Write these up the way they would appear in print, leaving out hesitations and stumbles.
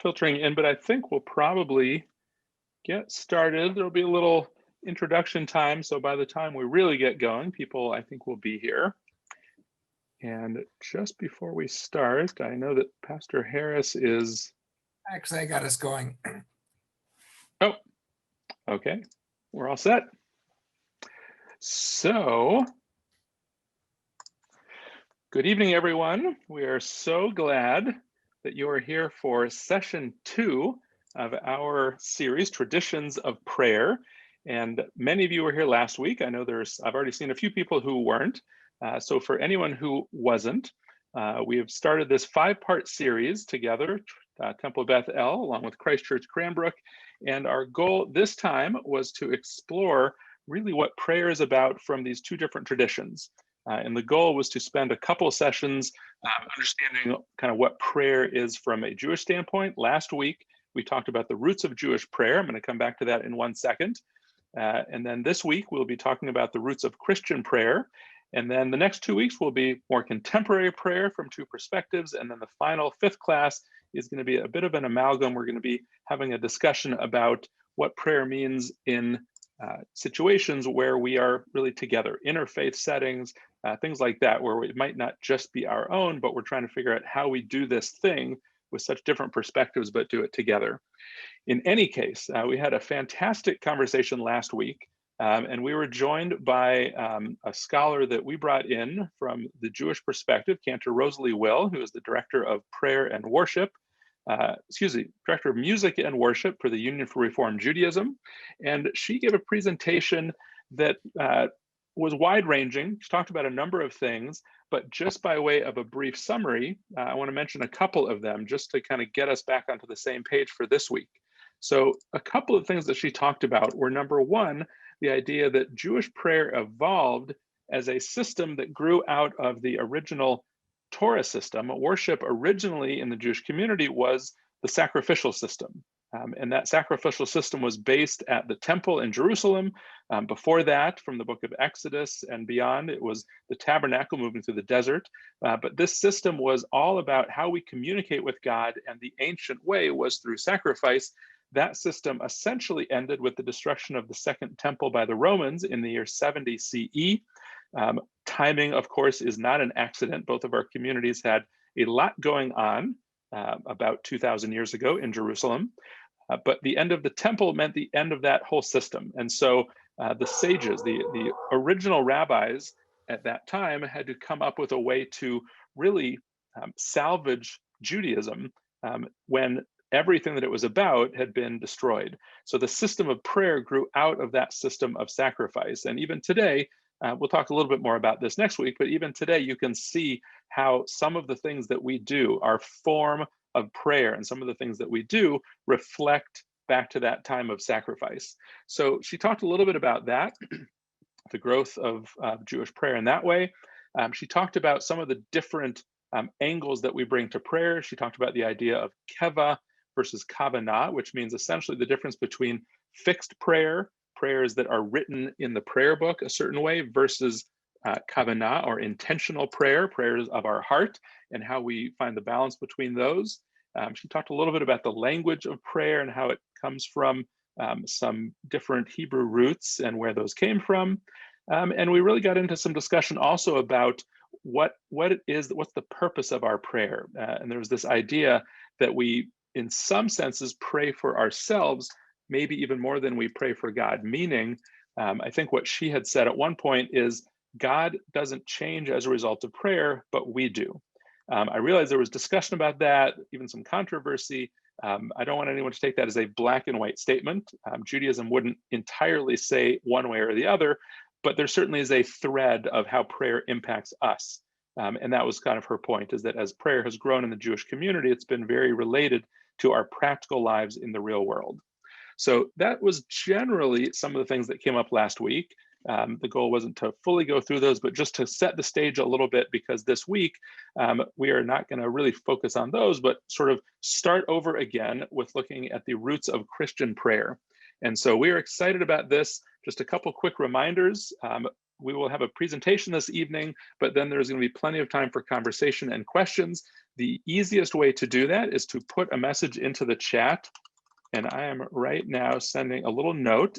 filtering in, but I think we'll probably get started. There'll be a little introduction time, so by the time we really get going, people I think will be here. And just before we start, I know that Pastor Harris is... Actually, I got us going. Oh, okay. We're all set. So, good evening, everyone. We are so glad that you are here for session 2 of our series, Traditions of Prayer. And many of you were here last week. I know I've already seen a few people who weren't. So for anyone who wasn't, we have started this 5-part series together, Temple Beth El, along with Christ Church Cranbrook. And our goal this time was to explore really what prayer is about from these 2 different traditions. And the goal was to spend a couple of sessions understanding kind of what prayer is from a Jewish standpoint. Last week, we talked about the roots of Jewish prayer. I'm going to come back to that in 1 second. And then this week, we'll be talking about the roots of Christian prayer. And then the next 2 weeks will be more contemporary prayer from 2 perspectives. And then the final 5th class is going to be a bit of an amalgam. We're going to be having a discussion about what prayer means in situations where we are really together, interfaith settings, things like that, where it might not just be our own, but we're trying to figure out how we do this thing with such different perspectives, but do it together. In any case, we had a fantastic conversation last week, and we were joined by a scholar that we brought in from the Jewish perspective, Cantor Rosalie Will, who is the director of prayer and worship, director of music and worship for the Union for Reform Judaism. And she gave a presentation that was wide-ranging. She talked about a number of things, but just by way of a brief summary, I want to mention a couple of them just to kind of get us back onto the same page for this week. So a couple of things that she talked about were, number one, the idea that Jewish prayer evolved as a system that grew out of the original Torah system. Worship originally in the Jewish community was the sacrificial system. And that sacrificial system was based at the temple in Jerusalem. Before that, from the book of Exodus and beyond, it was the tabernacle moving through the desert. But this system was all about how we communicate with God, and the ancient way was through sacrifice. That system essentially ended with the destruction of the Second Temple by the Romans in the year 70 CE. Timing, of course, is not an accident. Both of our communities had a lot going on about 2,000 years ago in Jerusalem. But the end of the temple meant the end of that whole system. And so the sages, the original rabbis at that time, had to come up with a way to really salvage Judaism when everything that it was about had been destroyed. So the system of prayer grew out of that system of sacrifice. And even today, we'll talk a little bit more about this next week, but even today you can see how some of the things that we do are form of prayer, and some of the things that we do reflect back to that time of sacrifice. So she talked a little bit about that, the growth of Jewish prayer in that way. She talked about some of the different angles that we bring to prayer. She talked about the idea of keva versus kavanah, which means essentially the difference between fixed prayer, prayers that are written in the prayer book a certain way, versus kavanah, or intentional prayer, prayers of our heart, and how we find the balance between those. She talked a little bit about the language of prayer and how it comes from some different Hebrew roots and where those came from. And we really got into some discussion also about what it is, what's the purpose of our prayer. And there was this idea that we, in some senses, pray for ourselves, maybe even more than we pray for God. Meaning, I think what she had said at one point is, God doesn't change as a result of prayer, but we do. I realize there was discussion about that, even some controversy. I don't want anyone to take that as a black and white statement. Judaism wouldn't entirely say one way or the other, but there certainly is a thread of how prayer impacts us. And that was kind of her point, is that as prayer has grown in the Jewish community, it's been very related to our practical lives in the real world. So that was generally some of the things that came up last week. The goal wasn't to fully go through those, but just to set the stage a little bit, because this week we are not going to really focus on those, but sort of start over again with looking at the roots of Christian prayer. And so we are excited about this. Just a couple quick reminders. we will have a presentation this evening, but then there's going to be plenty of time for conversation and questions. The easiest way to do that is to put a message into the chat. And I am right now sending a little note.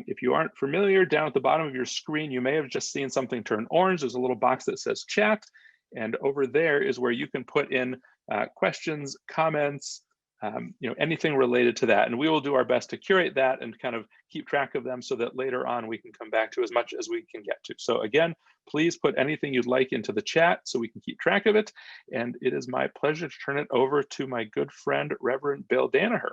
If you aren't familiar, down at the bottom of your screen, you may have just seen something turn orange. There's a little box that says chat. And over there is where you can put in questions, comments, anything related to that. And we will do our best to curate that and kind of keep track of them so that later on we can come back to as much as we can get to. So again, please put anything you'd like into the chat so we can keep track of it. And it is my pleasure to turn it over to my good friend, Reverend Bill Danaher.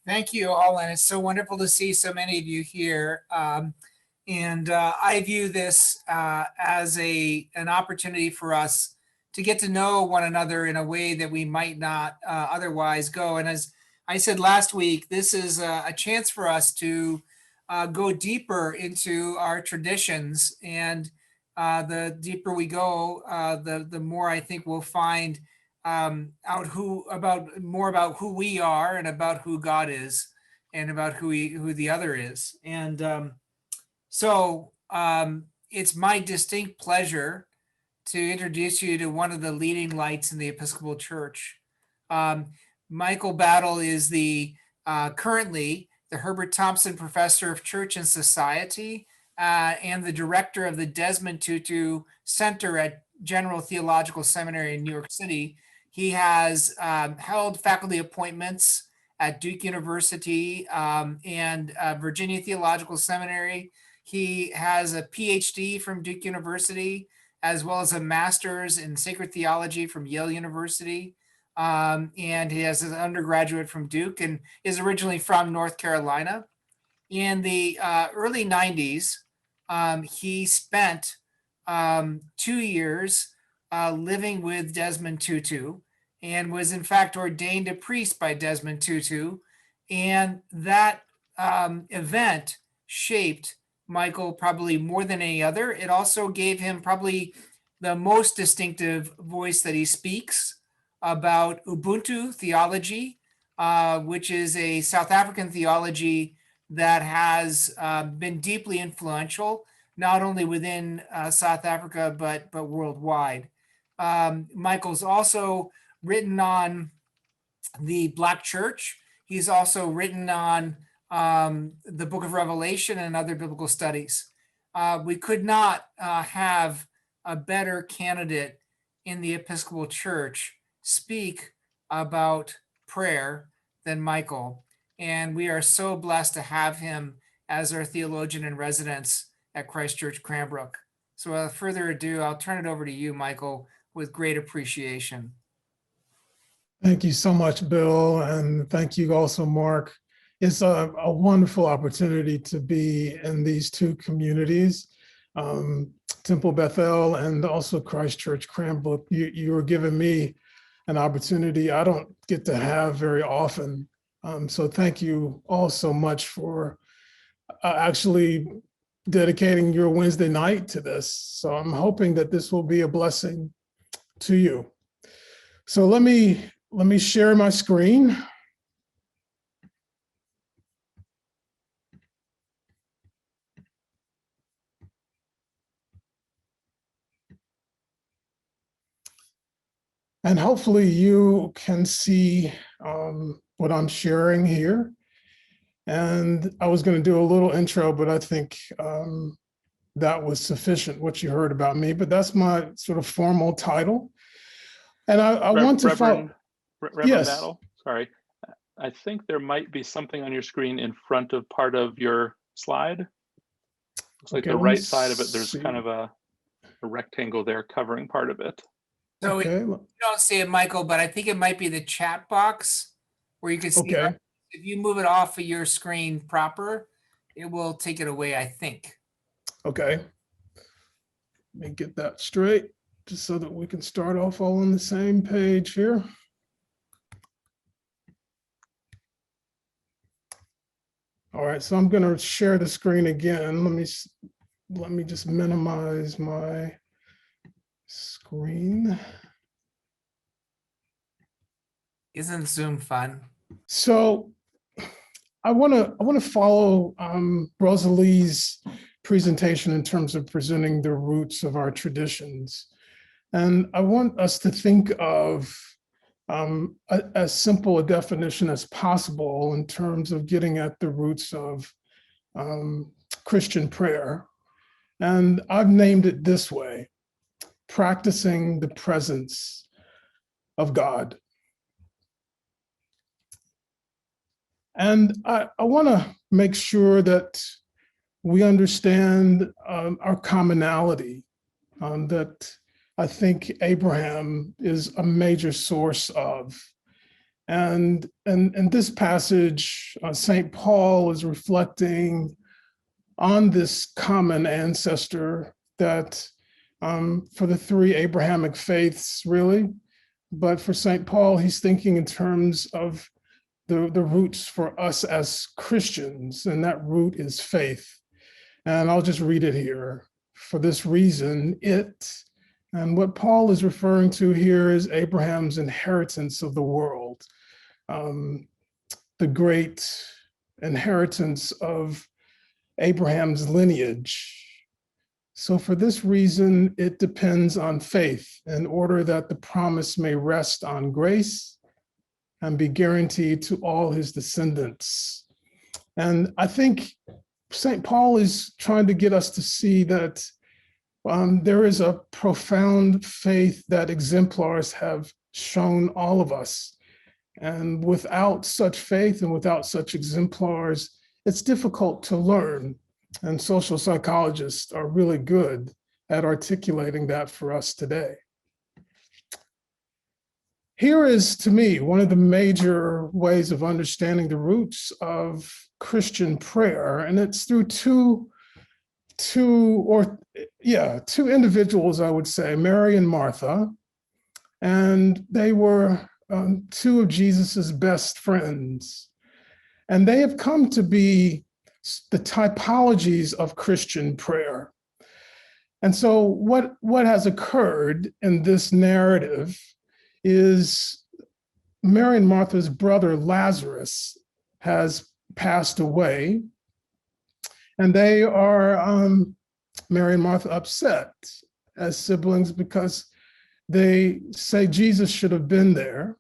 Thank you all, and it's so wonderful to see so many of you here. I view this as an opportunity for us to get to know one another in a way that we might not otherwise go. And as I said last week, this is a chance for us to go deeper into our traditions. And the deeper we go, the more I think we'll find out more about who we are and about who God is and about who the other is. And so it's my distinct pleasure to introduce you to one of the leading lights in the Episcopal Church. Michael Battle is currently the Herbert Thompson Professor of Church and Society and the director of the Desmond Tutu Center at General Theological Seminary in New York City. He has held faculty appointments at Duke University and Virginia Theological Seminary. He has a PhD from Duke University, as well as a master's in sacred theology from Yale University. And he has an undergraduate from Duke and is originally from North Carolina. In the early 90s, he spent 2 years living with Desmond Tutu and was in fact ordained a priest by Desmond Tutu. And that event shaped Michael probably more than any other. It also gave him probably the most distinctive voice that he speaks about Ubuntu theology, which is a South African theology that has been deeply influential, not only within South Africa, but worldwide. Michael's also written on the Black Church. He's also written on the Book of Revelation and other biblical studies. We could not have a better candidate in the Episcopal Church speak about prayer than Michael. And we are so blessed to have him as our theologian in residence at Christ Church Cranbrook. So without further ado, I'll turn it over to you, Michael, with great appreciation. Thank you so much, Bill, and thank you also, Mark. It's a wonderful opportunity to be in these two communities, Temple Bethel and also Christ Church Cranbrook. You were giving me an opportunity I don't get to have very often. So thank you all so much for actually dedicating your Wednesday night to this. So I'm hoping that this will be a blessing to you. So let me share my screen. And hopefully you can see what I'm sharing here. And I was going to do a little intro, but I think that was sufficient, what you heard about me. But that's my sort of formal title. And I want to follow. Reverend Yes. Battle, sorry. I think there might be something on your screen in front of part of your slide. Looks like Okay, the let me right side of it, there's see. kind of a rectangle there covering part of it. So Okay. you don't see it, Michael, but I think it might be the chat box where you can see Okay. if you move it off of your screen proper, it will take it away, I think. Okay. Let me get that straight, just so that we can start off all on the same page here. All right, so I'm going to share the screen again. Let me just minimize my screen. Isn't Zoom fun? So I want to follow Rosalie's presentation in terms of presenting the roots of our traditions. And I want us to think of as simple a definition as possible in terms of getting at the roots of Christian prayer. And I've named it this way: practicing the presence of God. And I want to make sure that we understand our commonality, that I think Abraham is a major source of. And in this passage, St. Paul is reflecting on this common ancestor that for the three Abrahamic faiths, really, but for St. Paul, he's thinking in terms of the roots for us as Christians, and that root is faith. And I'll just read it here. For this reason, and what Paul is referring to here is Abraham's inheritance of the world, the great inheritance of Abraham's lineage. So for this reason, it depends on faith in order that the promise may rest on grace and be guaranteed to all his descendants. And I think St. Paul is trying to get us to see that there is a profound faith that exemplars have shown all of us. And without such faith and without such exemplars, it's difficult to learn. And social psychologists are really good at articulating that for us today. Here is, to me, one of the major ways of understanding the roots of Christian prayer, and it's through two individuals, I would say, Mary and Martha, and they were two of Jesus's best friends, and they have come to be the typologies of Christian prayer. And so what has occurred in this narrative is Mary and Martha's brother Lazarus has passed away, and they are, Mary and Martha, upset as siblings because they say Jesus should have been there.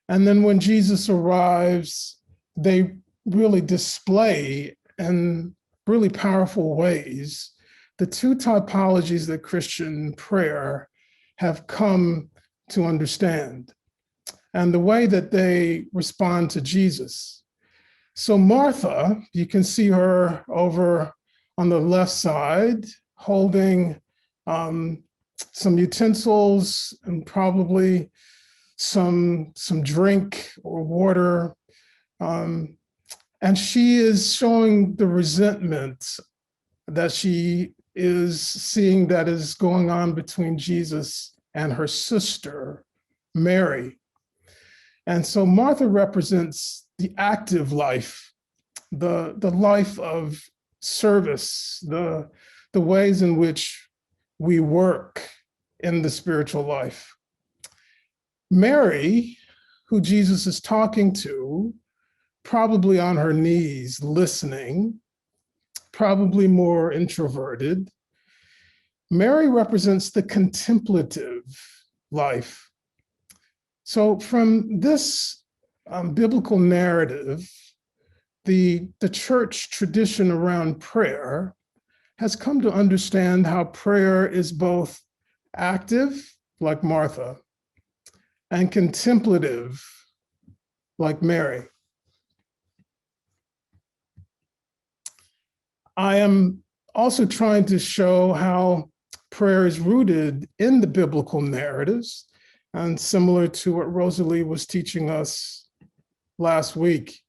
And then when Jesus arrives, they really display in really powerful ways the two typologies that Christian prayer have come to understand and the way that they respond to Jesus. So Martha, you can see her over on the left side, holding some utensils and probably some drink or water. And she is showing the resentment that she is seeing that is going on between Jesus and her sister, Mary. And so Martha represents the active life, the life of service, the ways in which we work in the spiritual life. Mary, who Jesus is talking to, probably on her knees, listening, probably more introverted. Mary represents the contemplative life. So from this biblical narrative, the church tradition around prayer has come to understand how prayer is both active, like Martha, and contemplative, like Mary. I am also trying to show how prayer is rooted in the biblical narratives, and similar to what Rosalie was teaching us last week.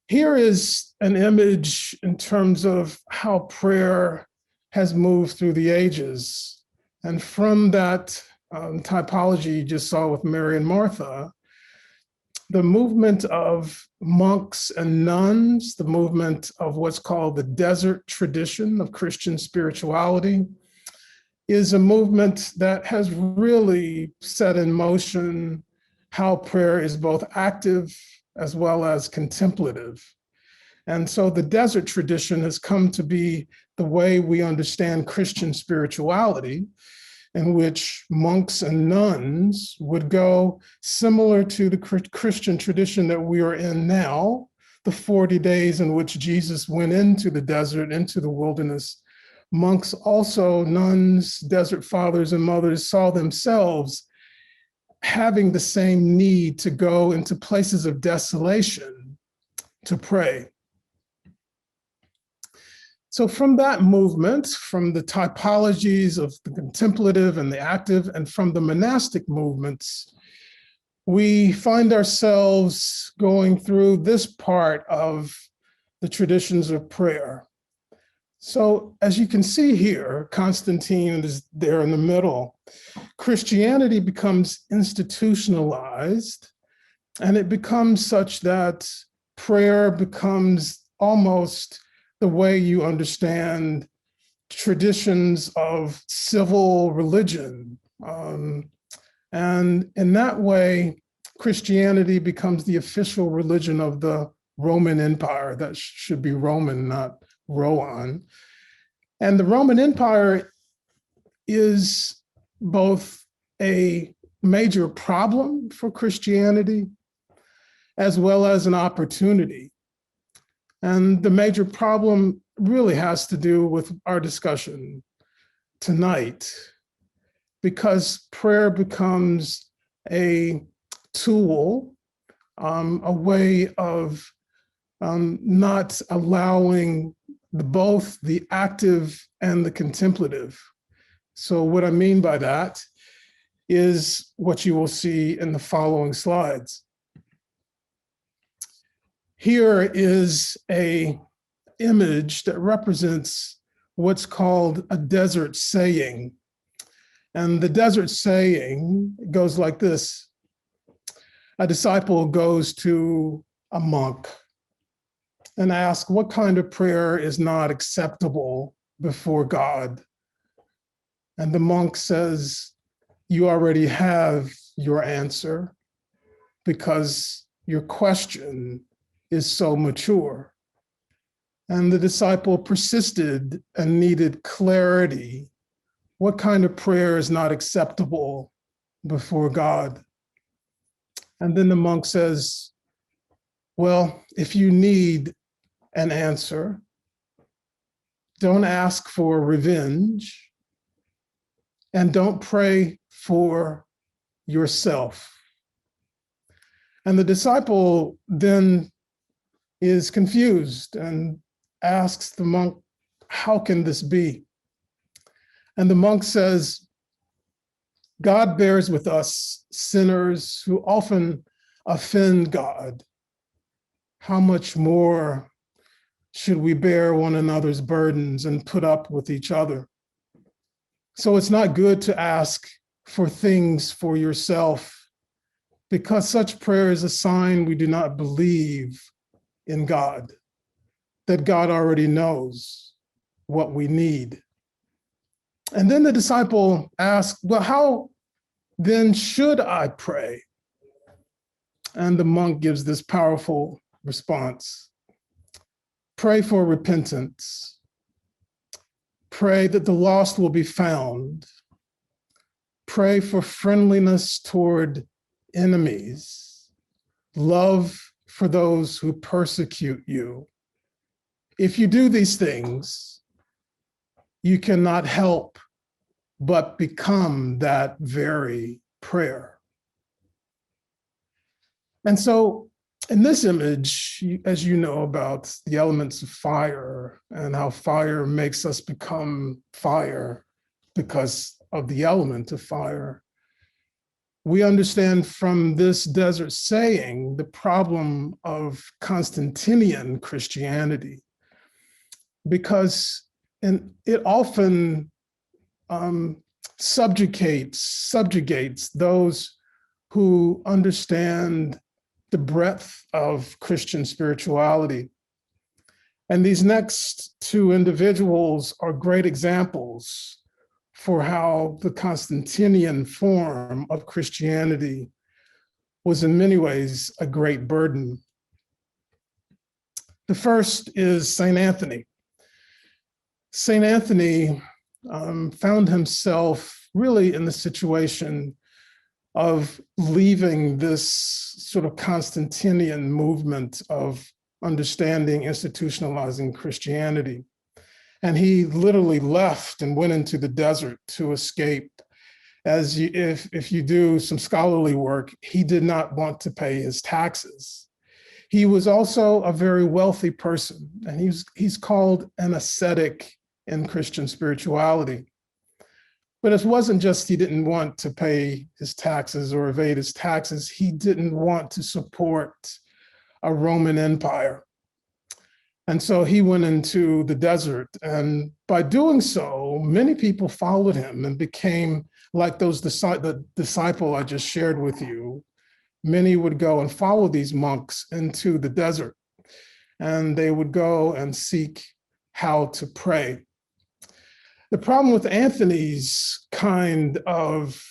Here is an image in terms of how prayer has moved through the ages. And from that typology you just saw with Mary and Martha, the movement of monks and nuns, the movement of what's called the desert tradition of Christian spirituality, is a movement that has really set in motion how prayer is both active as well as contemplative. And so the desert tradition has come to be the way we understand Christian spirituality, in which monks and nuns would go similar to the Christian tradition that we are in now, the 40 days in which Jesus went into the desert, into the wilderness. Monks also, nuns, desert fathers and mothers saw themselves having the same need to go into places of desolation to pray. So from that movement, from the typologies of the contemplative and the active, and from the monastic movements, we find ourselves going through this part of the traditions of prayer. So as you can see here, Constantine is there in the middle. Christianity becomes institutionalized, and it becomes such that prayer becomes almost the way you understand traditions of civil religion. And in that way, Christianity becomes the official religion of the Roman Empire. That should be Roman, not Rohan. And the Roman Empire is both a major problem for Christianity as well as an opportunity. And the major problem really has to do with our discussion tonight, because prayer becomes a tool, a way of not allowing both the active and the contemplative. So what I mean by that is what you will see in the following slides. Here is an image that represents what's called a desert saying. And the desert saying goes like this. A disciple goes to a monk and asks, what kind of prayer is not acceptable before God? And the monk says, you already have your answer because your question is so mature. And the disciple persisted and needed clarity. What kind of prayer is not acceptable before God? And then the monk says, well, if you need an answer, don't ask for revenge and don't pray for yourself. And the disciple then is confused and asks the monk, how can this be? And the monk says, God bears with us sinners who often offend God. How much more should we bear one another's burdens and put up with each other? So it's not good to ask for things for yourself, because such prayer is a sign we do not believe in God, that God already knows what we need. And then the disciple asks, well, how then should I pray? And the monk gives this powerful response. Pray for repentance. Pray that the lost will be found. Pray for friendliness toward enemies. Love for those who persecute you. If you do these things, you cannot help but become that very prayer. And so in this image, as you know about the elements of fire and how fire makes us become fire because of the element of fire, we understand from this desert saying the problem of Constantinian Christianity, because it often subjugates those who understand the breadth of Christian spirituality. And these next two individuals are great examples for how the Constantinian form of Christianity was in many ways a great burden. The first is St. Anthony. St. Anthony found himself really in the situation of leaving this sort of Constantinian movement of understanding, institutionalizing Christianity. And he literally left and went into the desert to escape. If you do some scholarly work, he did not want to pay his taxes. He was also a very wealthy person, and he's called an ascetic in Christian spirituality. But it wasn't just he didn't want to pay his taxes or evade his taxes. He didn't want to support a Roman Empire. And so he went into the desert. And by doing so, many people followed him and became like the disciple I just shared with you. Many would go and follow these monks into the desert, and they would go and seek how to pray. The problem with Anthony's kind of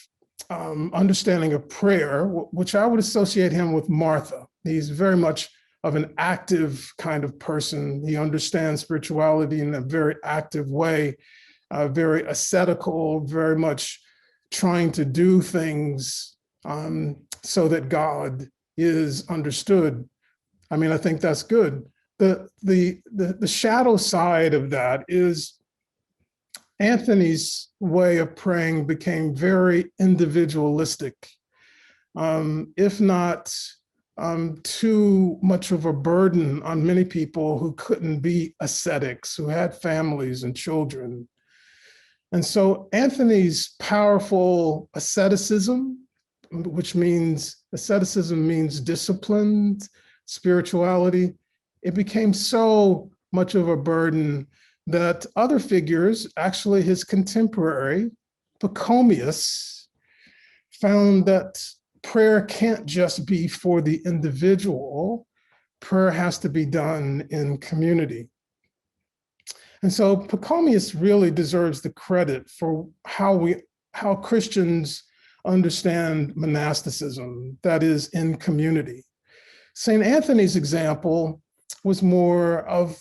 understanding of prayer, which I would associate him with Martha. He's very much of an active kind of person. He understands spirituality in a very active way, very ascetical, very much trying to do things so that God is understood. I mean, I think that's good. The shadow side of that is Anthony's way of praying became very individualistic, if not too much of a burden on many people who couldn't be ascetics, who had families and children. And so Anthony's powerful asceticism, which means asceticism means disciplined spirituality, it became so much of a burden that other figures, actually his contemporary, Pachomius, found that prayer can't just be for the individual. Prayer has to be done in community. And so Pachomius really deserves the credit for how Christians understand monasticism, that is, in community. St. Anthony's example was more of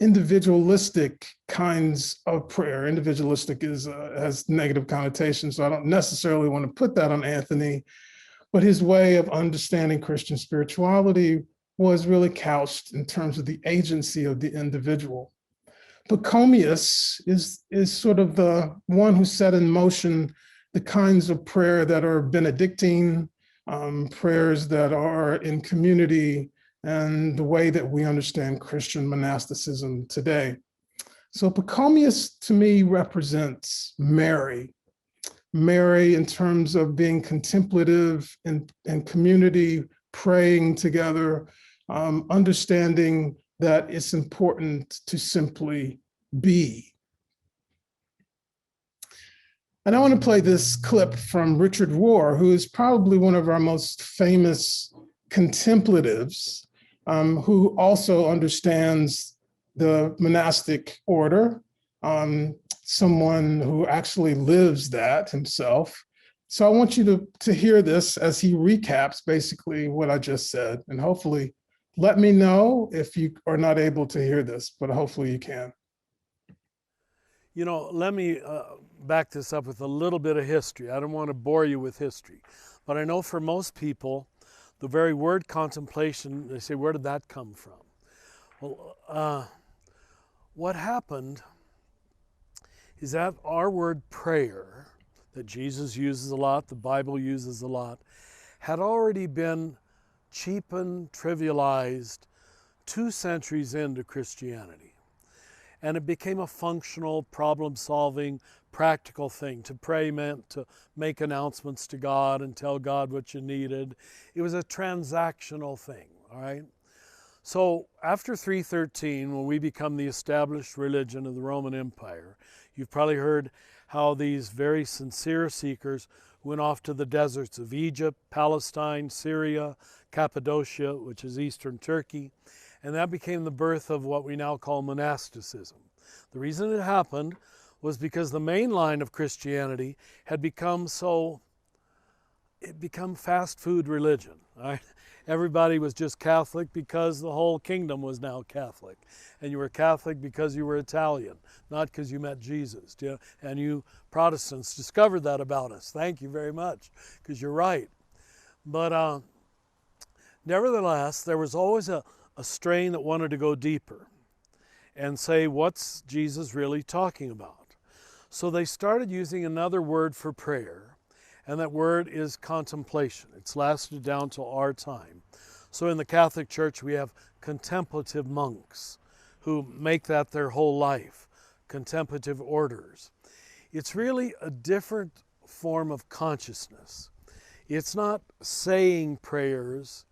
individualistic kinds of prayer. Individualistic has negative connotations, so I don't necessarily want to put that on Anthony, but his way of understanding Christian spirituality was really couched in terms of the agency of the individual. Pachomius is sort of the one who set in motion the kinds of prayer that are Benedictine, prayers that are in community, and the way that we understand Christian monasticism today. So Pachomius to me represents Mary. Mary in terms of being contemplative and community, praying together, understanding that it's important to simply be. And I want to play this clip from Richard Rohr, who is probably one of our most famous contemplatives, who also understands the monastic order, someone who actually lives that himself. So I want you to hear this as he recaps basically what I just said, and hopefully let me know if you are not able to hear this, but hopefully you can. You know, let me back this up with a little bit of history. I don't want to bore you with history, but I know for most people, the very word contemplation, they say, where did that come from? Well, what happened is that our word prayer, that Jesus uses a lot, the Bible uses a lot, had already been cheapened, trivialized 2 centuries into Christianity. And it became a functional, problem-solving, practical thing. To pray meant to make announcements to God and tell God what you needed. It was a transactional thing, all right? So after 313, when we become the established religion of the Roman Empire, you've probably heard how these very sincere seekers went off to the deserts of Egypt, Palestine, Syria, Cappadocia, which is eastern Turkey, and that became the birth of what we now call monasticism. The reason it happened was because the main line of Christianity had become fast food religion, right? Everybody was just Catholic because the whole kingdom was now Catholic. And you were Catholic because you were Italian, not because you met Jesus. And you Protestants discovered that about us. Thank you very much, because you're right. But nevertheless, there was always a strain that wanted to go deeper and say, what's Jesus really talking about? So they started using another word for prayer, and that word is contemplation. It's lasted down till our time. So in the Catholic Church, we have contemplative monks who make that their whole life, contemplative orders. It's really a different form of consciousness. It's not saying prayers,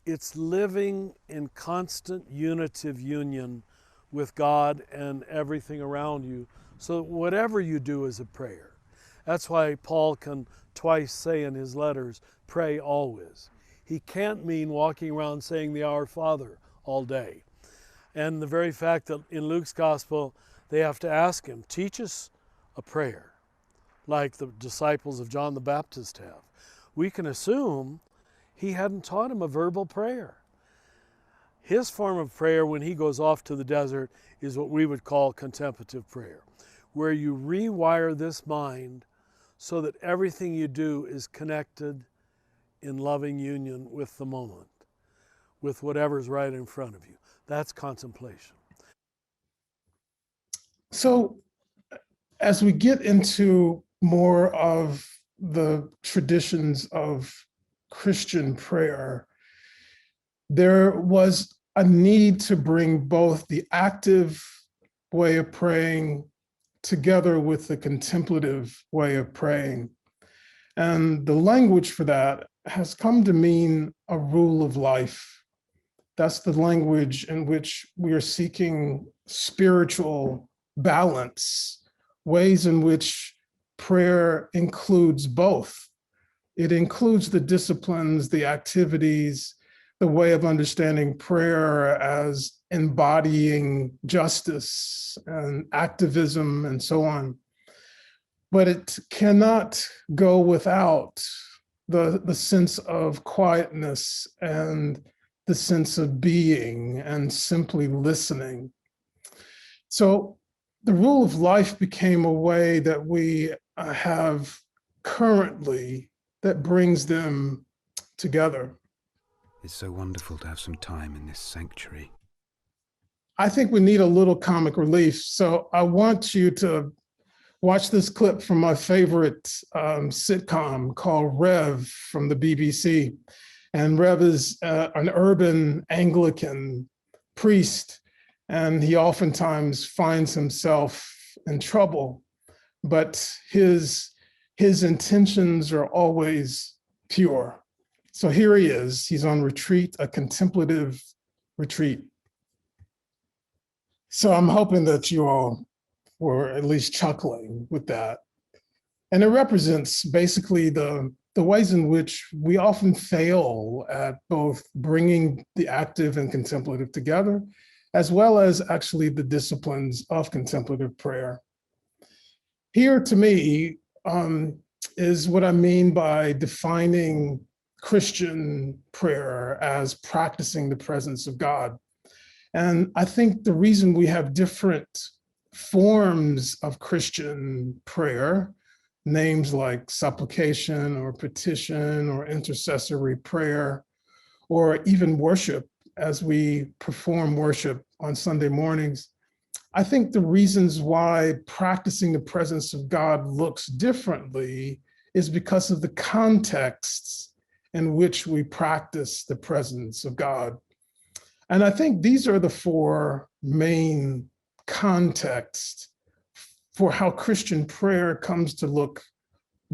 it's living in constant unitive union with God and everything around you. So whatever you do is a prayer. That's why Paul can twice say in his letters, pray always. He can't mean walking around saying the Our Father all day. And the very fact that in Luke's gospel, they have to ask him, teach us a prayer, like the disciples of John the Baptist have. We can assume he hadn't taught him a verbal prayer. His form of prayer when he goes off to the desert is what we would call contemplative prayer, where you rewire this mind so that everything you do is connected in loving union with the moment, with whatever's right in front of you. That's contemplation. So as we get into more of the traditions of Christian prayer, there was a need to bring both the active way of praying together with the contemplative way of praying. And the language for that has come to mean a rule of life. That's the language in which we are seeking spiritual balance, ways in which prayer includes both. It includes the disciplines, the activities, the way of understanding prayer as embodying justice and activism and so on. But it cannot go without the sense of quietness and the sense of being and simply listening. So the rule of life became a way that we have currently that brings them together. It's so wonderful to have some time in this sanctuary. I think we need a little comic relief. So I want you to watch this clip from my favorite sitcom called Rev from the BBC. And Rev is an urban Anglican priest, and he oftentimes finds himself in trouble, but his intentions are always pure. So here he is, he's on retreat, a contemplative retreat. So I'm hoping that you all were at least chuckling with that. And it represents basically the ways in which we often fail at both bringing the active and contemplative together, as well as actually the disciplines of contemplative prayer. Here, to me, is what I mean by defining Christian prayer as practicing the presence of God. And I think the reason we have different forms of Christian prayer, names like supplication or petition or intercessory prayer, or even worship as we perform worship on Sunday mornings, I think the reasons why practicing the presence of God looks differently is because of the contexts in which we practice the presence of God. And I think these are the four main contexts for how Christian prayer comes to look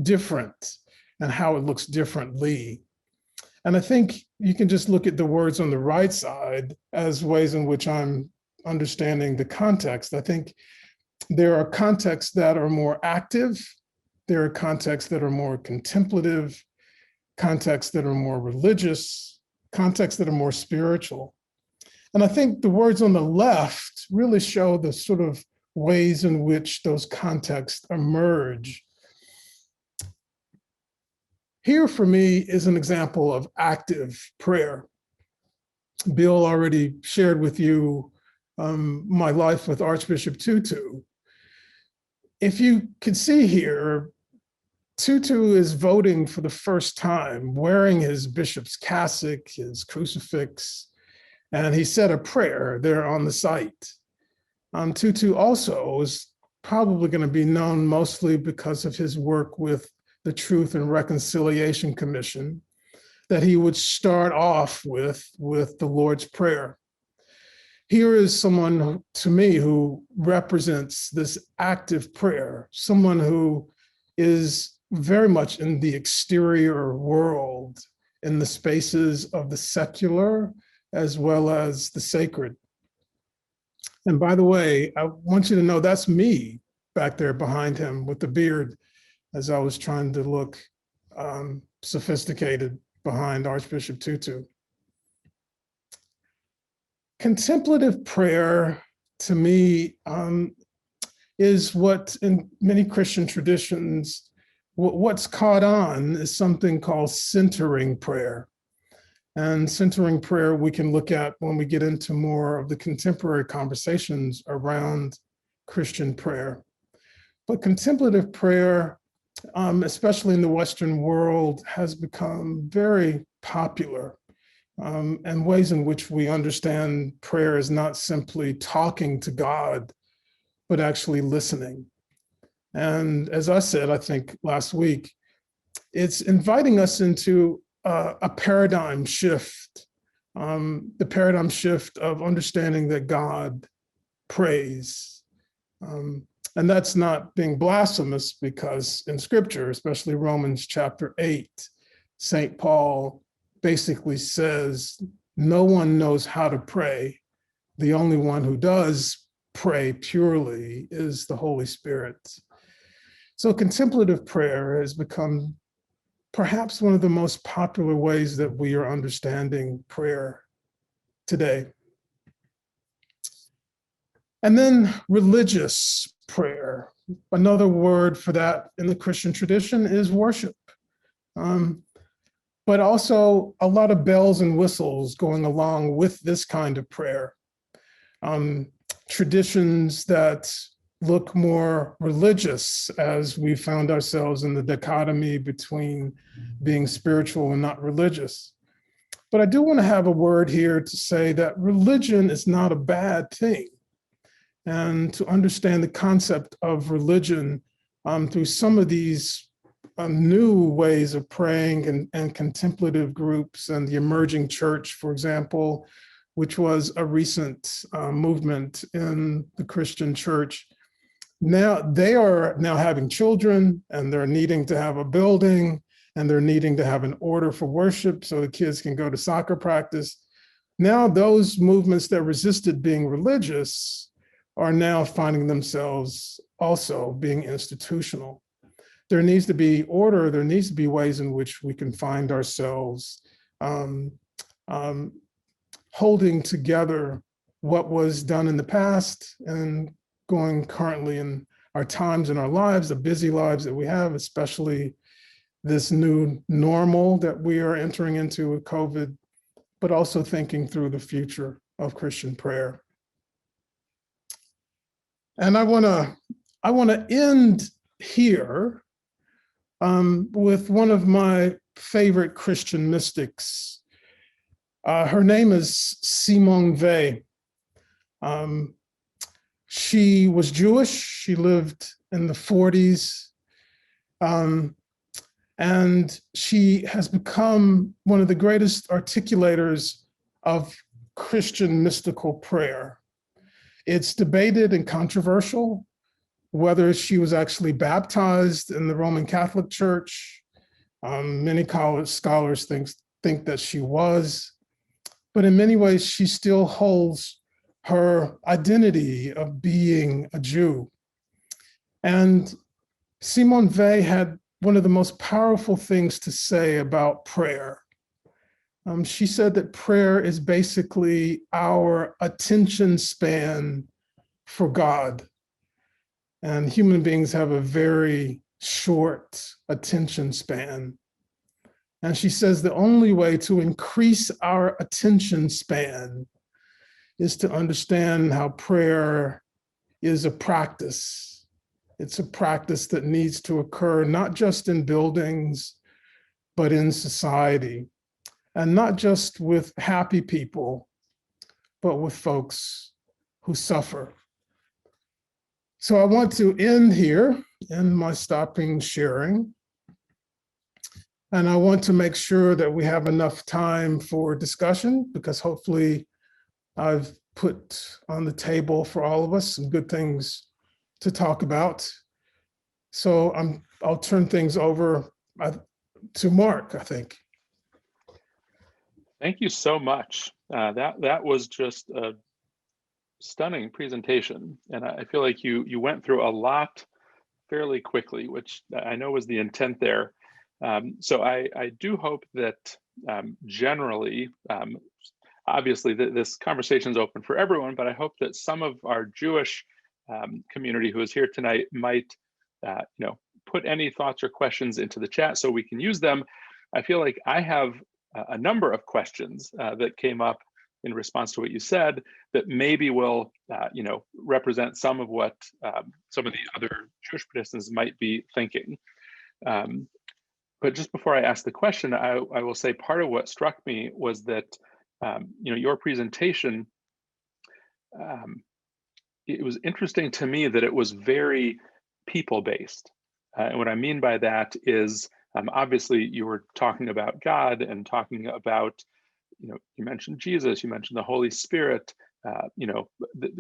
different and how it looks differently. And I think you can just look at the words on the right side as ways in which I'm understanding the context. I think there are contexts that are more active, there are contexts that are more contemplative, contexts that are more religious, contexts that are more spiritual. And I think the words on the left really show the sort of ways in which those contexts emerge. here for me is an example of active prayer. Bill already shared with you my life with Archbishop Tutu. If you can see here, Tutu is voting for the first time, wearing his bishop's cassock, his crucifix, and he said a prayer there on the site. Tutu also is probably going to be known mostly because of his work with the Truth and Reconciliation Commission, that he would start off with the Lord's Prayer. Here is someone, to me, who represents this active prayer, someone who is very much in the exterior world, in the spaces of the secular as well as the sacred. And by the way, I want you to know that's me back there behind him with the beard, as I was trying to look sophisticated behind Archbishop Tutu. Contemplative prayer, to me, is what in many Christian traditions, what's caught on is something called centering prayer. And centering prayer we can look at when we get into more of the contemporary conversations around Christian prayer. But contemplative prayer, especially in the Western world, has become very popular. And ways in which we understand prayer is not simply talking to God, but actually listening. And as I said, I think last week, it's inviting us into a paradigm shift, the paradigm shift of understanding that God prays. And that's not being blasphemous, because in Scripture, especially Romans chapter 8, St. Paul basically says, no one knows how to pray. The only one who does pray purely is the Holy Spirit. So contemplative prayer has become perhaps one of the most popular ways that we are understanding prayer today. And then religious prayer. Another word for that in the Christian tradition is worship. But also a lot of bells and whistles going along with this kind of prayer. Traditions that look more religious, as we found ourselves in the dichotomy between being spiritual and not religious. But I do want to have a word here to say that religion is not a bad thing. And to understand the concept of religion through some of these new ways of praying and contemplative groups, and the emerging church, for example, which was a recent movement in the Christian church. Now they are now having children, and they're needing to have a building, and they're needing to have an order for worship so the kids can go to soccer practice. Now those movements that resisted being religious are now finding themselves also being institutional. There needs to be order. There needs to be ways in which we can find ourselves holding together what was done in the past and going currently in our times in our lives, the busy lives that we have, especially this new normal that we are entering into with COVID, but also thinking through the future of Christian prayer. And I want to end here with one of my favorite Christian mystics. Her name is Simone Weil. She was Jewish. She lived in the 40s. And she has become one of the greatest articulators of Christian mystical prayer. It's debated and controversial whether she was actually baptized in the Roman Catholic Church. Many scholars think that she was, but in many ways, she still holds her identity of being a Jew. And Simone Weil had one of the most powerful things to say about prayer. She said that prayer is basically our attention span for God. And human beings have a very short attention span. And she says the only way to increase our attention span is to understand how prayer is a practice. It's a practice that needs to occur not just in buildings, but in society, and not just with happy people, but with folks who suffer. So I want to end here in my stopping sharing. And I want to make sure that we have enough time for discussion, because hopefully I've put on the table for all of us some good things to talk about. So I'll turn things over to Mark, I think. Thank you so much. That was just a stunning presentation, and I feel like you went through a lot fairly quickly, which I know was the intent there. So I do hope that generally, obviously this conversation is open for everyone, but I hope that some of our Jewish community who is here tonight might put any thoughts or questions into the chat so we can use them. I feel like I have a number of questions that came up in response to what you said that maybe will represent some of what some of the other Jewish participants might be thinking. But just before I ask the question, I will say part of what struck me was that your presentation, it was interesting to me that it was very people-based. And what I mean by that is, obviously you were talking about God and talking about, you mentioned Jesus, you mentioned the Holy Spirit,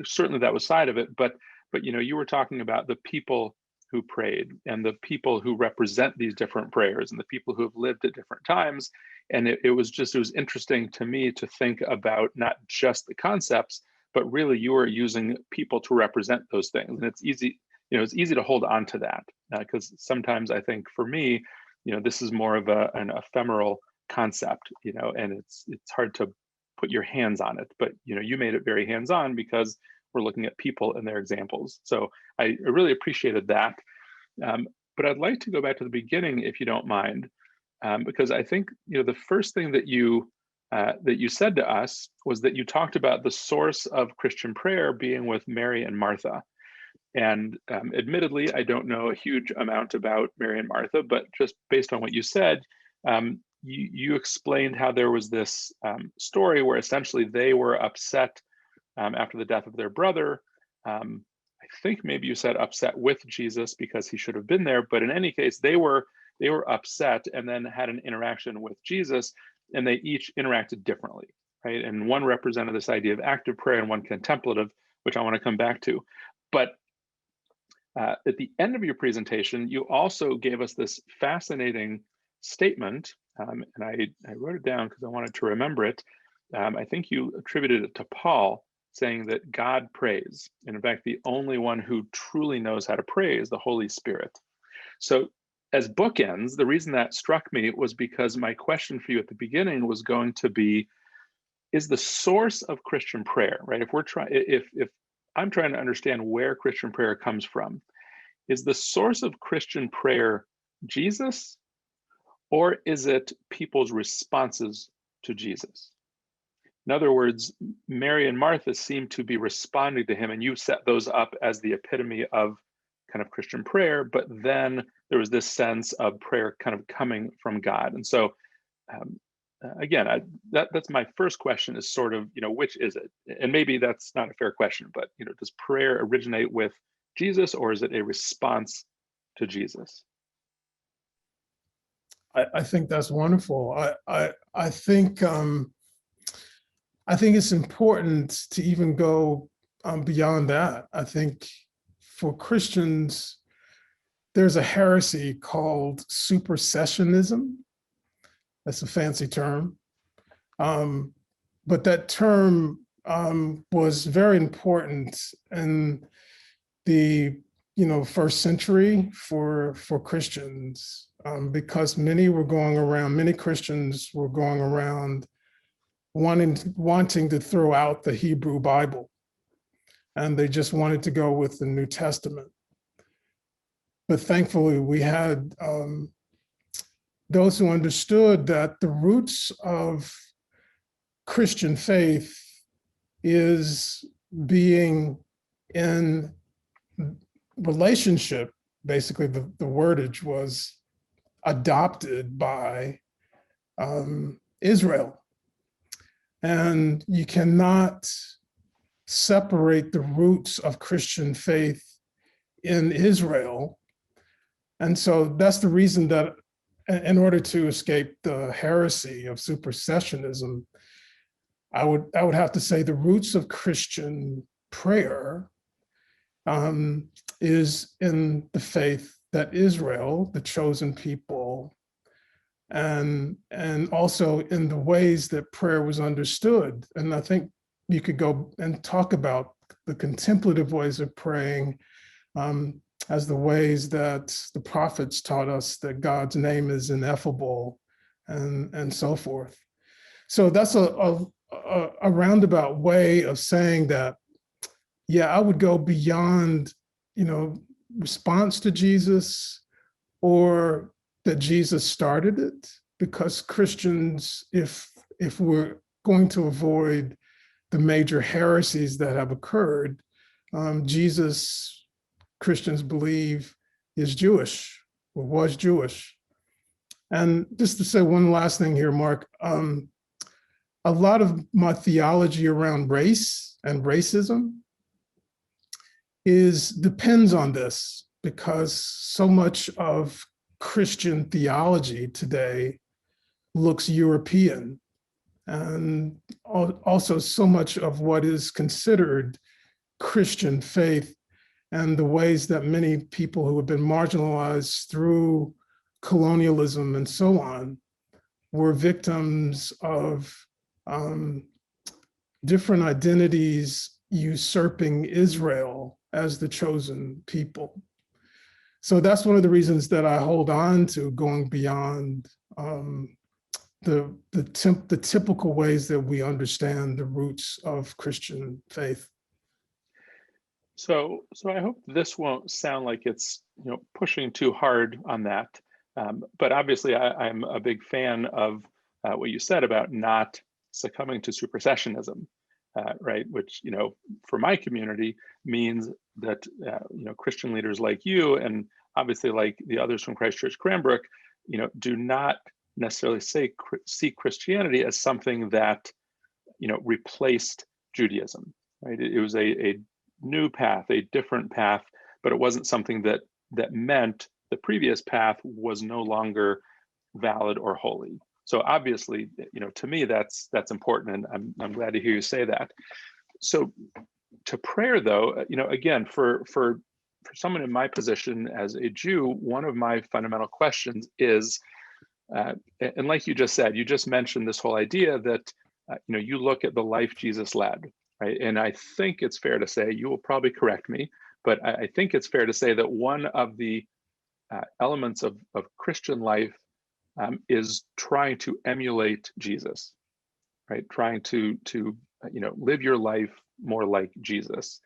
certainly that was side of it, but you were talking about the people who prayed and the people who represent these different prayers and the people who have lived at different times. And it was interesting to me to think about not just the concepts, but really you are using people to represent those things. And it's easy, it's easy to hold on to that because sometimes I think for me, this is more of an ephemeral concept, and it's hard to put your hands on it, but you made it very hands-on because we're looking at people and their examples. So I really appreciated that. But I'd like to go back to the beginning, if you don't mind, because I think the first thing that you said to us was that you talked about the source of Christian prayer being with Mary and Martha. And admittedly, I don't know a huge amount about Mary and Martha, but just based on what you said, you explained how there was this story where essentially they were upset after the death of their brother. I think maybe you said upset with Jesus because he should have been there, but in any case, they were upset and then had an interaction with Jesus, and they each interacted differently, right? And one represented this idea of active prayer and one contemplative, which I want to come back to. But at the end of your presentation, you also gave us this fascinating statement, and I wrote it down because I wanted to remember it. I think you attributed it to Paul, saying that God prays. And in fact, the only one who truly knows how to pray is the Holy Spirit. So as bookends, the reason that struck me was because my question for you at the beginning was going to be, is the source of Christian prayer, right? If I'm trying to understand where Christian prayer comes from, is the source of Christian prayer Jesus, or is it people's responses to Jesus? In other words, Mary and Martha seem to be responding to him, and you set those up as the epitome of kind of Christian prayer, but then there was this sense of prayer kind of coming from God. And so again, that's my first question is sort of, which is it? And maybe that's not a fair question, but does prayer originate with Jesus, or is it a response to Jesus? I think that's wonderful. I think it's important to even go beyond that. I think for Christians, there's a heresy called supersessionism. That's a fancy term. But that term was very important in the first century for Christians, because many Christians were going around wanting to throw out the Hebrew Bible, and they just wanted to go with the New Testament. But thankfully, we had those who understood that the roots of Christian faith is being in relationship. Basically, the wordage was adopted by Israel. And you cannot separate the roots of Christian faith in Israel. And so that's the reason that in order to escape the heresy of supersessionism, I would have to say the roots of Christian prayer is in the faith that Israel, the chosen people, and also in the ways that prayer was understood. And I think you could go and talk about the contemplative ways of praying as the ways that the prophets taught us that God's name is ineffable and so forth. So that's a roundabout way of saying that, yeah, I would go beyond, response to Jesus, or that Jesus started it, because Christians, if we're going to avoid the major heresies that have occurred, Jesus, Christians believe, is Jewish or was Jewish. And just to say one last thing here, Mark, a lot of my theology around race and racism depends on this, because so much of Christian theology today looks European, and also so much of what is considered Christian faith and the ways that many people who have been marginalized through colonialism and so on were victims of different identities usurping Israel as the chosen people. So that's one of the reasons that I hold on to going beyond the typical ways that we understand the roots of Christian faith. So I hope this won't sound like it's pushing too hard on that, but obviously I'm a big fan of what you said about not succumbing to supersessionism, right? Which for my community means that Christian leaders like you, and obviously like the others from Christ Church Cranbrook, do not necessarily see Christianity as something that replaced Judaism, right? It was a new path, a different path, but it wasn't something that meant the previous path was no longer valid or holy. So obviously, to me, that's important, and I'm glad to hear you say that. So to prayer, though, again, for someone in my position as a Jew, one of my fundamental questions is, and like you just said, you just mentioned this whole idea that you look at the life Jesus led, right? And I think it's fair to say, you will probably correct me, but I think it's fair to say that one of the elements of Christian life is trying to emulate Jesus, right? Trying to live your life more like Jesus.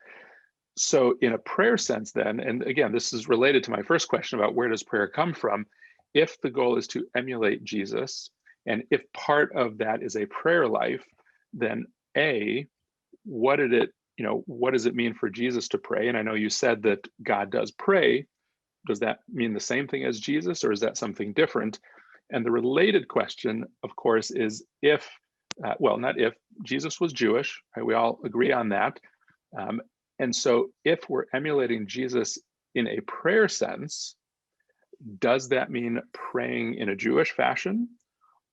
So in a prayer sense then, and again, this is related to my first question about where does prayer come from? If the goal is to emulate Jesus, and if part of that is a prayer life, then what does it mean for Jesus to pray? And I know you said that God does pray. Does that mean the same thing as Jesus, or is that something different? And the related question, of course, is not if, Jesus was Jewish, right? We all agree on that. And so if we're emulating Jesus in a prayer sense, does that mean praying in a Jewish fashion?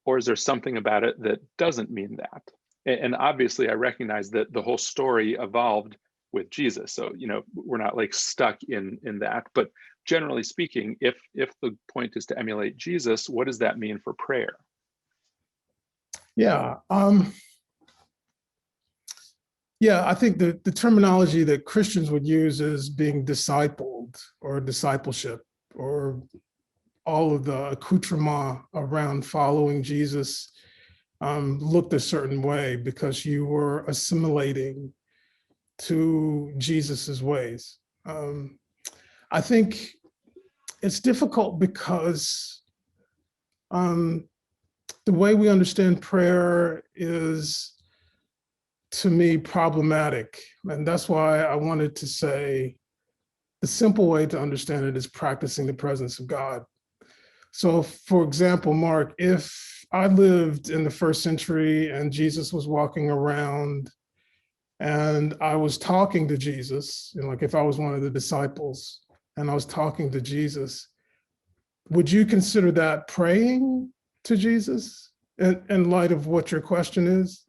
Or is there something about it that doesn't mean that? And obviously, I recognize that the whole story evolved with Jesus. So, we're not like stuck in that. But generally speaking, if the point is to emulate Jesus, what does that mean for prayer? Yeah. I think the terminology that Christians would use is being discipled or discipleship, or all of the accoutrement around following Jesus looked a certain way because you were assimilating to Jesus's ways. I think it's difficult because the way we understand prayer is, to me, problematic. And that's why I wanted to say the simple way to understand it is practicing the presence of God. So, for example, Mark, if I lived in the first century and Jesus was walking around and I was talking to Jesus, and like if I was one of the disciples and I was talking to Jesus, would you consider that praying to Jesus in light of what your question is?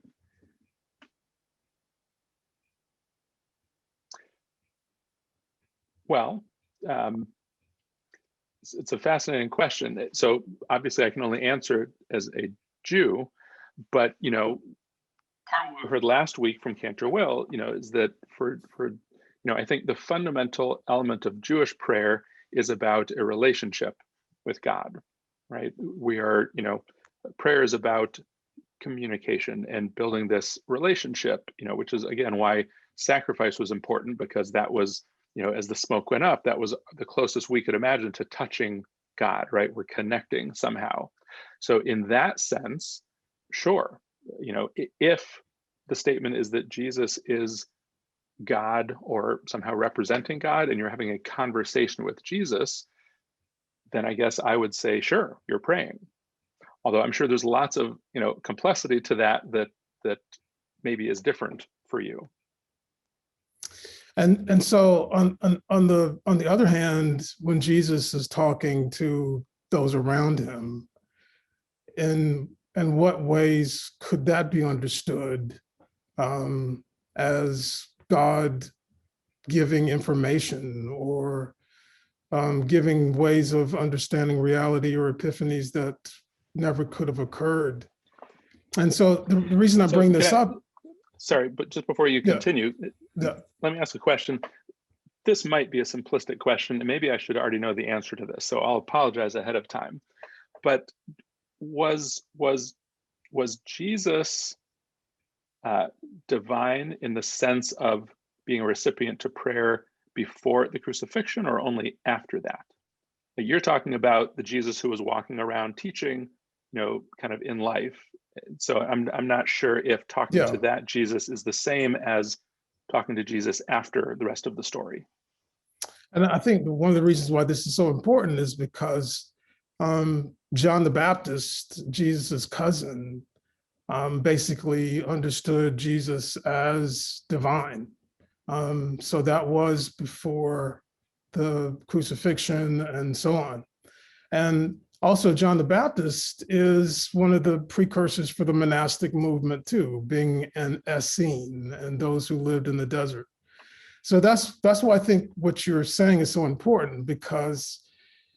Well, it's a fascinating question. So obviously I can only answer it as a Jew, but part of what we heard last week from Cantor Will, is that for I think the fundamental element of Jewish prayer is about a relationship with God, right? We are, prayer is about communication and building this relationship, which is again why sacrifice was important, because that was, as the smoke went up, that was the closest we could imagine to touching God, right? We're connecting somehow. So in that sense, sure, if the statement is that Jesus is God or somehow representing God and you're having a conversation with Jesus, then I guess I would say, sure, you're praying. Although I'm sure there's lots of, complexity to that maybe is different for you. And so on the other hand, when Jesus is talking to those around him, in what ways could that be understood as God giving information or giving ways of understanding reality or epiphanies that never could have occurred? And so the reason I bring this up. Sorry, but just before you continue, let me ask a question. This might be a simplistic question, and maybe I should already know the answer to this, so I'll apologize ahead of time. But was Jesus divine in the sense of being a recipient to prayer before the crucifixion or only after that? Like you're talking about the Jesus who was walking around teaching, kind of in life. So I'm not sure if talking to that Jesus is the same as talking to Jesus after the rest of the story. And I think one of the reasons why this is so important is because John the Baptist, Jesus' cousin, basically understood Jesus as divine. So that was before the crucifixion and so on. And also John the Baptist is one of the precursors for the monastic movement too, being an Essene and those who lived in the desert. So that's why I think what you're saying is so important, because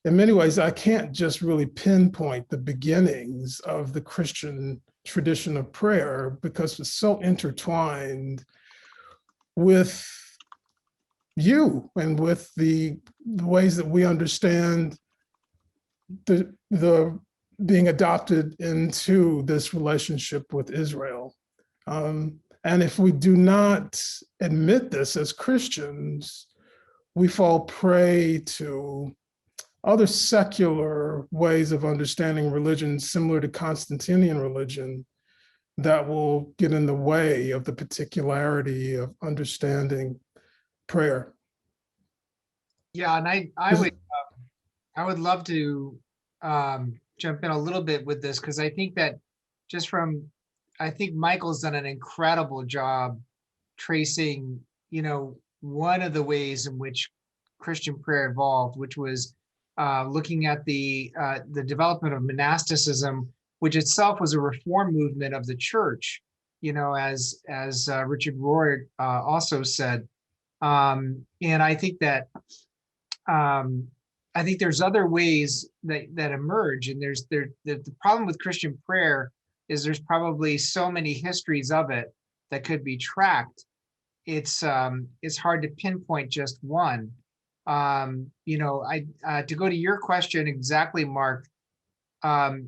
in many ways, I can't just really pinpoint the beginnings of the Christian tradition of prayer because it's so intertwined with you and with the ways that we understand the being adopted into this relationship with Israel. And if we do not admit this as Christians, we fall prey to other secular ways of understanding religion similar to Constantinian religion that will get in the way of the particularity of understanding prayer. Yeah, and I would love to jump in a little bit with this, because I think that I think Michael's done an incredible job tracing, one of the ways in which Christian prayer evolved, which was looking at the development of monasticism, which itself was a reform movement of the church, as Richard Rohr also said. And I think that I think there's other ways that emerge, and the problem with Christian prayer is there's probably so many histories of it that could be tracked. It's hard to pinpoint just one. To go to your question exactly, Mark, I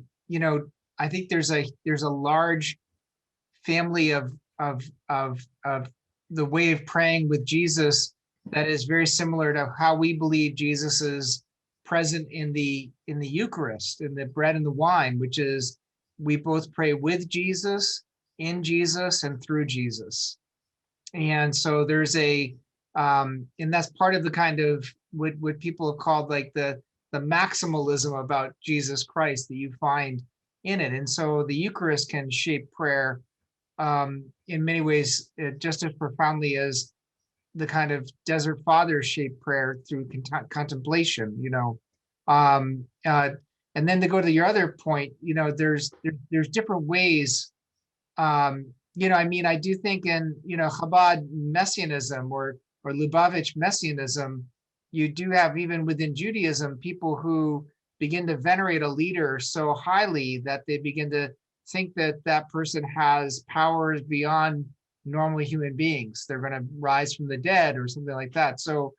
think there's a large family of the way of praying with Jesus that is very similar to how we believe Jesus's present in the Eucharist, in the bread and the wine, which is we both pray with Jesus, in Jesus, and through Jesus. And so there's and that's part of the kind of what people have called like the maximalism about Jesus Christ that you find in it. And so the Eucharist can shape prayer in many ways just as profoundly as the kind of Desert Fathers shaped prayer through contemplation, and then to go to your other point, there's different ways. I do think in Chabad Messianism or Lubavitch Messianism, you do have, even within Judaism, people who begin to venerate a leader so highly that they begin to think that that person has powers beyond normal human beings. They're going to rise from the dead or something like that. So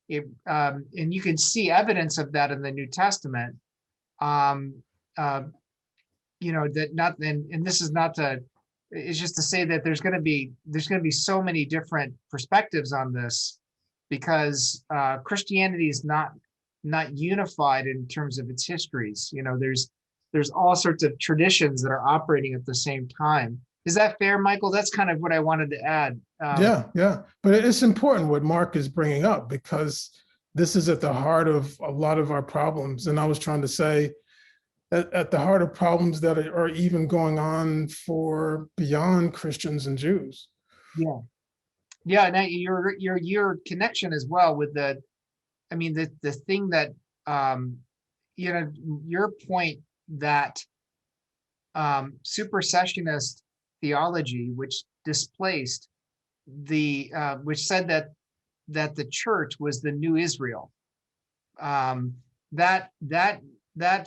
and you can see evidence of that in the New Testament. That not, and this is not to, it's just to say that there's going to be so many different perspectives on this, because Christianity is not unified in terms of its histories. There's all sorts of traditions that are operating at the same time. Is that fair, Michael? That's kind of what I wanted to add. Yeah. But it's important what Mark is bringing up, because this is at the heart of a lot of our problems. And I was trying to say that at the heart of problems that are even going on for beyond Christians and Jews. Yeah. Now your connection as well with the thing that your point that supersessionist theology, which displaced which said that the church was the new Israel, that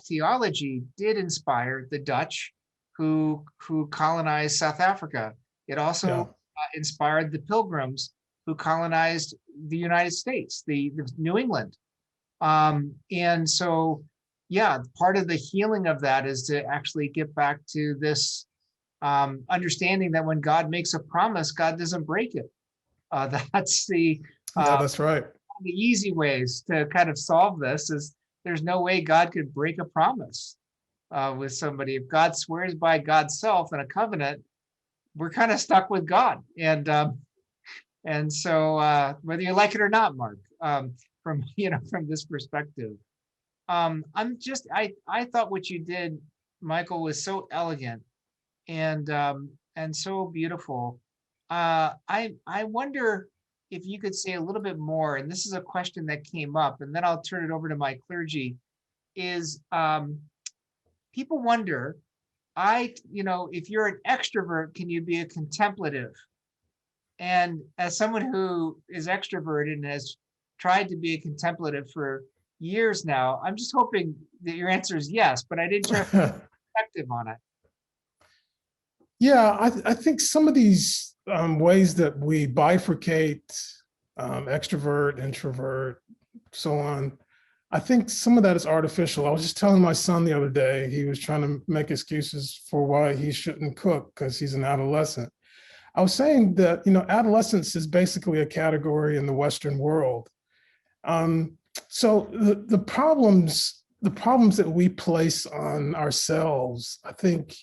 theology did inspire the Dutch who colonized South Africa. It also inspired the Pilgrims who colonized the United States, the New England. And so, part of the healing of that is to actually get back to this understanding that when God makes a promise, God doesn't break it. That's that's right. The easy ways to kind of solve this is there's no way God could break a promise with somebody. If God swears by God's self in a covenant, we're kind of stuck with God. And so whether you like it or not, Mark, from this perspective, I thought what you did, Michael, was so elegant and so beautiful. I wonder if you could say a little bit more, and this is a question that came up, and then I'll turn it over to my clergy, is people wonder, if you're an extrovert, can you be a contemplative? And as someone who is extroverted and has tried to be a contemplative for years now, I'm just hoping that your answer is yes, but I didn't have perspective on it. Yeah, I think some of these ways that we bifurcate extrovert, introvert, so on, I think some of that is artificial. I was just telling my son the other day, he was trying to make excuses for why he shouldn't cook because he's an adolescent. I was saying that, adolescence is basically a category in the Western world. So the problems that we place on ourselves, I think,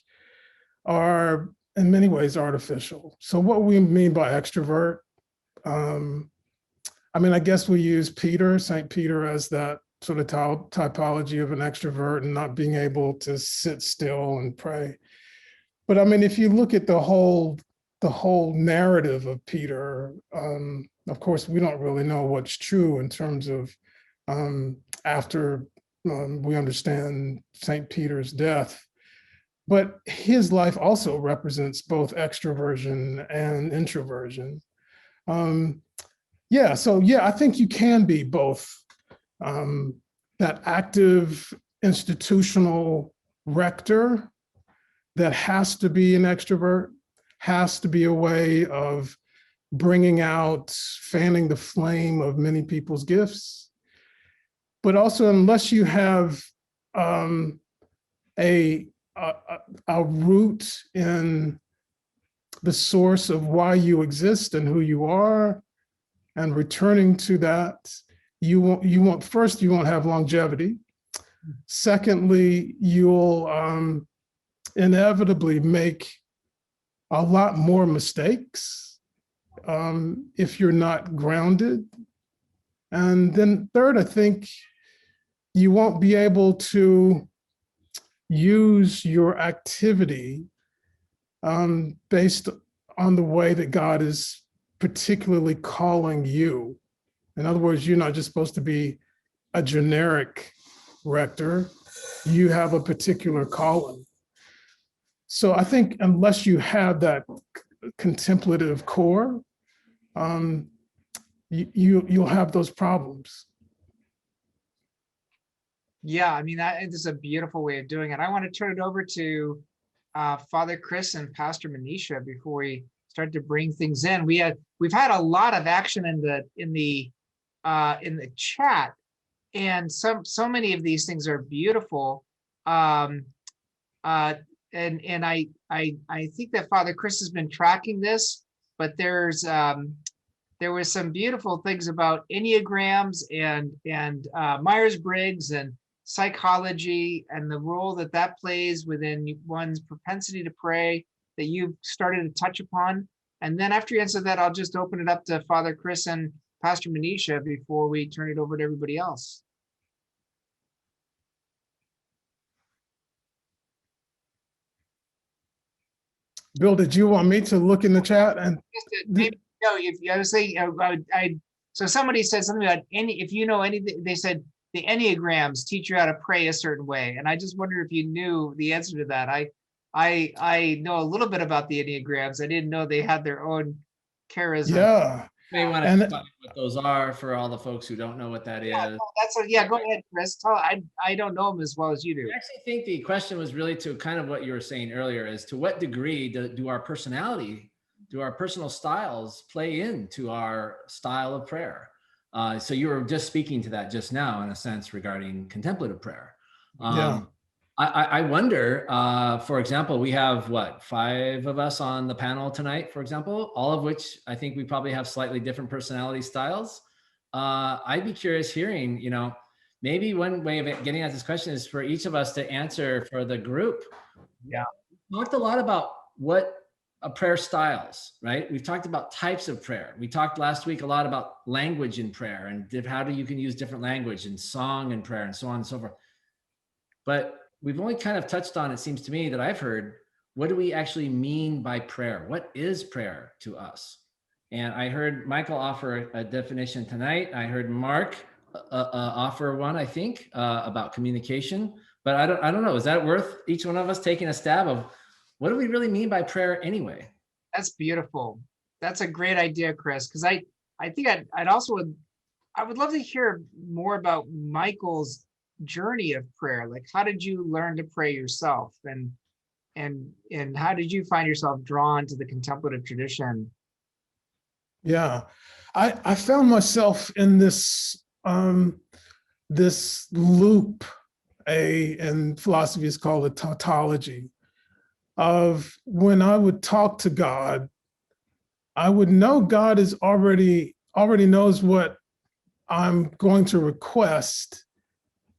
are in many ways artificial. So what we mean by extrovert, I guess we use St. Peter as that sort of typology of an extrovert and not being able to sit still and pray. But if you look at the whole narrative of Peter, of course, we don't really know what's true in terms of after we understand St. Peter's death. But his life also represents both extroversion and introversion. I think you can be both that active institutional rector that has to be an extrovert, has to be a way of bringing out, fanning the flame of many people's gifts. But also, unless you have a root in the source of why you exist and who you are, and returning to that, you won't have longevity. Secondly, you'll inevitably make a lot more mistakes if you're not grounded. And then third, I think you won't be able to use your activity based on the way that God is particularly calling you. In other words, you're not just supposed to be a generic rector, you have a particular calling. So I think unless you have that contemplative core, you'll have those problems. Yeah, I mean, that is a beautiful way of doing it. I want to turn it over to Father Chris and Pastor Manisha before we start to bring things in. We've had a lot of action in the chat, and so many of these things are beautiful. And I think that Father Chris has been tracking this, but there was some beautiful things about Enneagrams and Myers-Briggs and psychology and the role that plays within one's propensity to pray that you've started to touch upon. And then after you answer that, I'll just open it up to Father Chris and Pastor Manisha before we turn it over to everybody else. Bill, did you want me to look in the chat? And maybe no, if I was saying, so somebody said something about if you know anything, they said the Enneagrams teach you how to pray a certain way. And I just wonder if you knew the answer to that. I know a little bit about the Enneagrams. I didn't know they had their own charisma. Yeah. You may want to explain what those are for all the folks who don't know what that is. Go ahead, Chris. I don't know them as well as you do. I actually think the question was really to kind of what you were saying earlier, is to what degree do our personality, do our personal styles play into our style of prayer? So you were just speaking to that just now, in a sense, regarding contemplative prayer. Yeah. I wonder, for example, we have 5 of us on the panel tonight, for example, all of which I think we probably have slightly different personality styles. I'd be curious hearing, maybe one way of getting at this question is for each of us to answer for the group. Yeah. We talked a lot about what prayer styles, right? We've talked about types of prayer. We talked last week a lot about language in prayer and how you can use different language and song in prayer and so on and so forth. But we've only kind of touched on, it seems to me that I've heard, what do we actually mean by prayer? What is prayer to us? And I heard Michael offer a definition tonight. I heard Mark offer one, I think, about communication. But I don't know, is that worth each one of us taking a stab of what do we really mean by prayer anyway? That's beautiful. That's a great idea, Chris, because I think I would love to hear more about Michael's journey of prayer. Like, how did you learn to pray yourself, and how did you find yourself drawn to the contemplative tradition? Yeah, I found myself in this this loop, in philosophy is called a tautology, of when I would talk to God, I would know God is already knows what I'm going to request.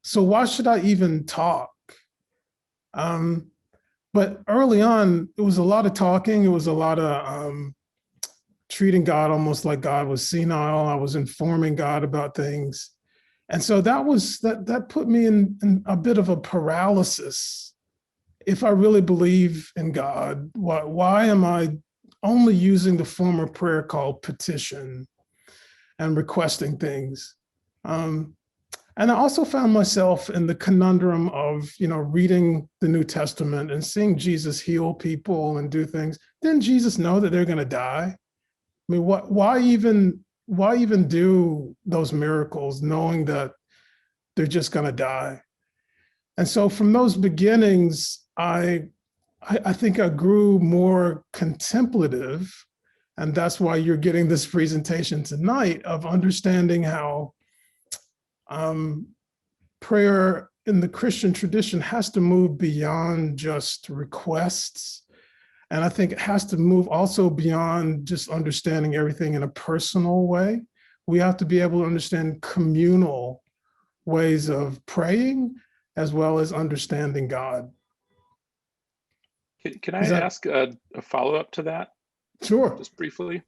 So why should I even talk? But early on, it was a lot of talking. It was a lot of treating God almost like God was senile. I was informing God about things. And so that put me in a bit of a paralysis. If I really believe in God, why am I only using the form of prayer called petition and requesting things? And I also found myself in the conundrum of, reading the New Testament and seeing Jesus heal people and do things. Didn't Jesus know that they're going to die? I mean, why even do those miracles knowing that they're just going to die? And so from those beginnings, I think I grew more contemplative, and that's why you're getting this presentation tonight of understanding how prayer in the Christian tradition has to move beyond just requests. And I think it has to move also beyond just understanding everything in a personal way, we have to be able to understand communal ways of praying as well as understanding God. Can I Is that- ask a follow-up to that, Sure. just briefly?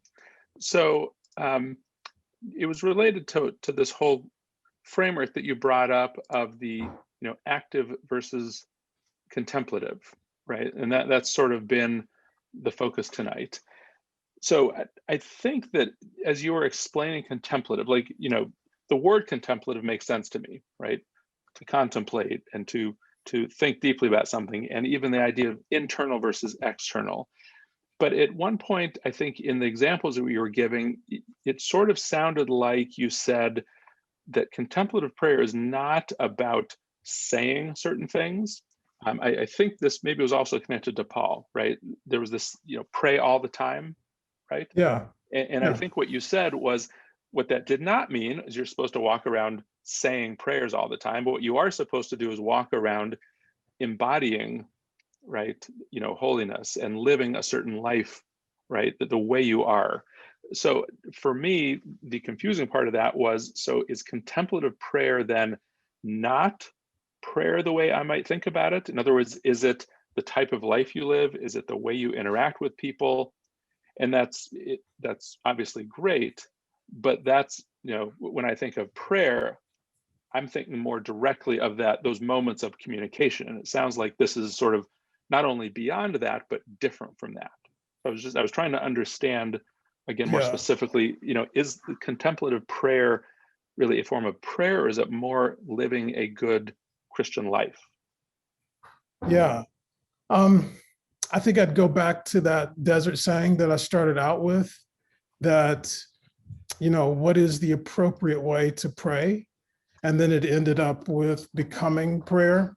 So it was related to this whole framework that you brought up of the active versus contemplative, right? And that's sort of been the focus tonight. So I think that as you were explaining contemplative, like, the word contemplative makes sense to me, right? To contemplate and to think deeply about something, and even the idea of internal versus external. But at one point, I think in the examples that you were giving, it sort of sounded like you said that contemplative prayer is not about saying certain things. I think this maybe was also connected to Paul, right? There was this, pray all the time, right? Yeah. And I think what you said was, what that did not mean is you're supposed to walk around saying prayers all the time, but what you are supposed to do is walk around embodying, right, holiness and living a certain life, right, the way you are. So for me, the confusing part of that was, so is contemplative prayer then not prayer the way I might think about it? In other words, is it the type of life you live? Is it the way you interact with people? And that's obviously great, but that's, when I think of prayer, I'm thinking more directly of those moments of communication. And it sounds like this is sort of not only beyond that, but different from that. I was trying to understand, again, more specifically, is the contemplative prayer really a form of prayer, or is it more living a good Christian life? Yeah. I think I'd go back to that desert saying that I started out with, that, what is the appropriate way to pray? And then it ended up with becoming prayer.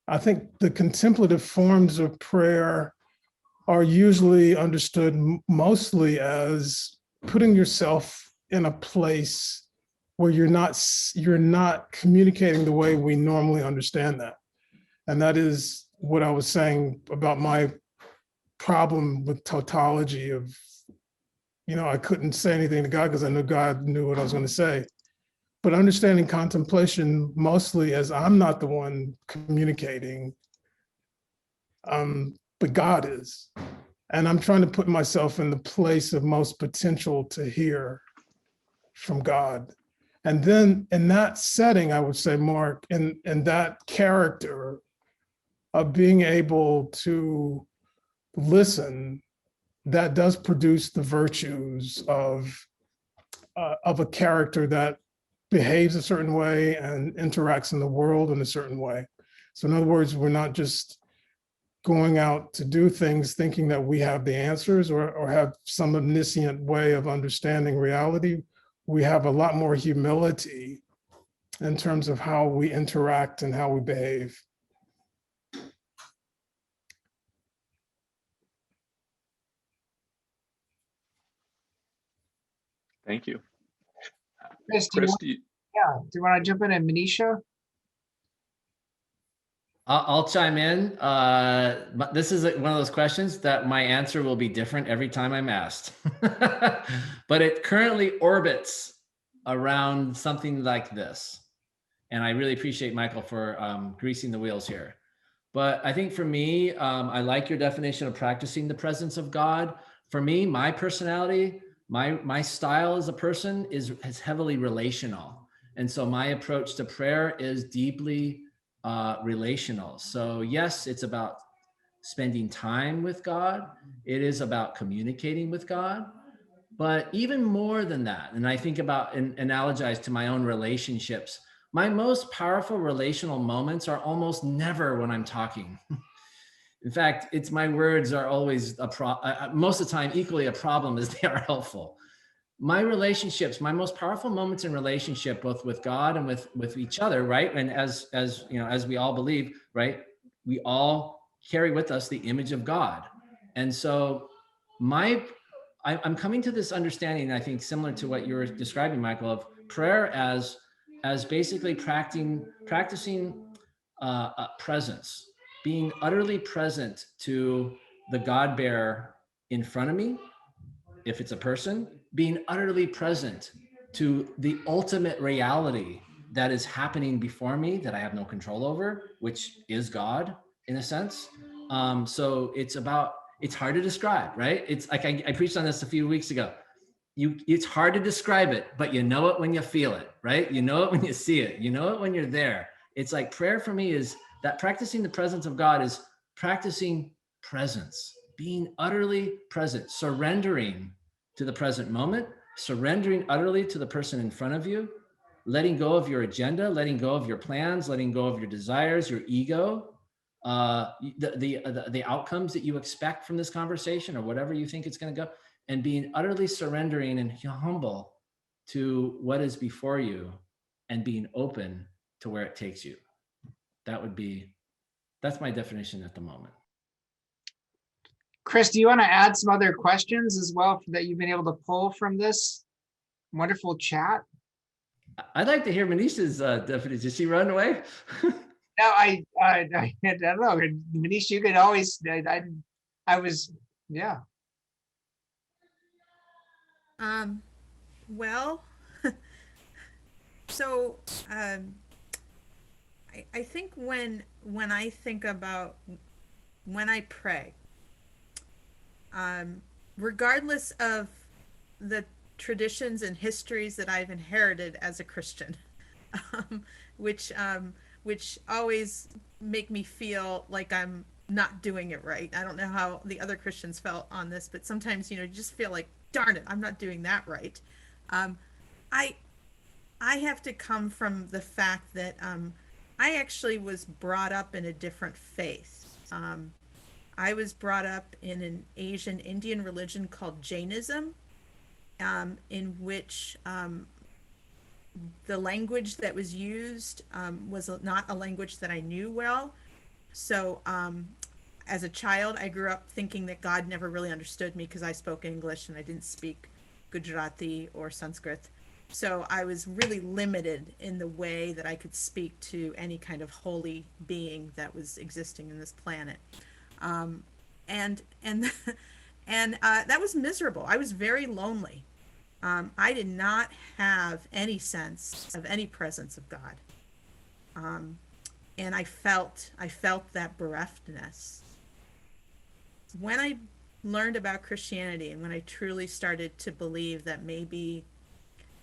I think the contemplative forms of prayer are usually understood mostly as putting yourself in a place where you're not communicating the way we normally understand that. And that is what I was saying about my problem with tautology of, I couldn't say anything to God because I knew God knew what I was going to say. But understanding contemplation mostly as I'm not the one communicating, but God is. And I'm trying to put myself in the place of most potential to hear from God. And then in that setting, I would say, Mark, in that character of being able to listen, that does produce the virtues of a character that behaves a certain way and interacts in the world in a certain way. So in other words, we're not just going out to do things thinking that we have the answers or have some omniscient way of understanding reality. We have a lot more humility in terms of how we interact and how we behave. Thank you. Chris, Chris, do you want to jump in, and Manisha? I'll chime in. This is one of those questions that my answer will be different every time I'm asked. But it currently orbits around something like this. And I really appreciate Michael for greasing the wheels here. But I think for me, I like your definition of practicing the presence of God. For me, my personality, my style as a person is heavily relational. And so my approach to prayer is deeply relational. So yes, it's about spending time with God. It is about communicating with God. But even more than that, and I think about and analogize to my own relationships, my most powerful relational moments are almost never when I'm talking. In fact, it's my words are always most of the time equally a problem as they are helpful. My relationships, my most powerful moments in relationship, both with God and with each other, right? And as we all believe, right? We all carry with us the image of God. And so I'm coming to this understanding, I think, similar to what you were describing, Michael, of prayer as basically practicing presence, being utterly present to the God bearer in front of me, if it's a person, being utterly present to the ultimate reality that is happening before me that I have no control over, which is God in a sense. So it's hard to describe, right? It's like I preached on this a few weeks ago. It's hard to describe it, but you know it when you feel it, right? You know it when you see it. You know it when you're there. It's like prayer for me is that practicing the presence of God is practicing presence, being utterly present, surrendering to the present moment, surrendering utterly to the person in front of you, letting go of your agenda, letting go of your plans, letting go of your desires, your ego, the outcomes that you expect from this conversation or whatever you think it's going to go, and being utterly surrendering and humble to what is before you and being open to where it takes you. That's my definition at the moment. Chris, do you want to add some other questions as well that you've been able to pull from this wonderful chat? I'd like to hear Manisha's definition. Did she run away? No, I don't know. Manish, you could always, I was, yeah. Well, so I think when I think about when I pray, regardless of the traditions and histories that I've inherited as a Christian, which always make me feel like I'm not doing it right. I don't know how the other Christians felt on this, but sometimes, you just feel like, darn it, I'm not doing that right. I have to come from the fact that I actually was brought up in a different faith. I was brought up in an Asian Indian religion called Jainism, in which the language that was used was not a language that I knew well. So as a child, I grew up thinking that God never really understood me because I spoke English and I didn't speak Gujarati or Sanskrit. So I was really limited in the way that I could speak to any kind of holy being that was existing in this planet. And that was miserable. I was very lonely. I did not have any sense of any presence of God. And I felt that bereftness. When I learned about Christianity and when I truly started to believe that maybe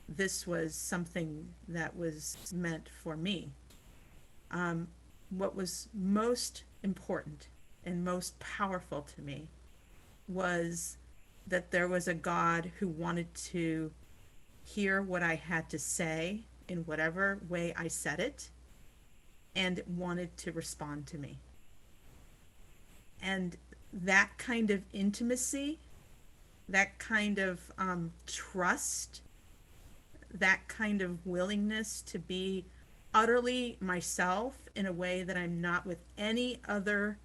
this was something that was meant for me, what was most important and most powerful to me was that there was a God who wanted to hear what I had to say in whatever way I said it and wanted to respond to me. And that kind of intimacy, that kind of trust, that kind of willingness to be utterly myself in a way that I'm not with any other,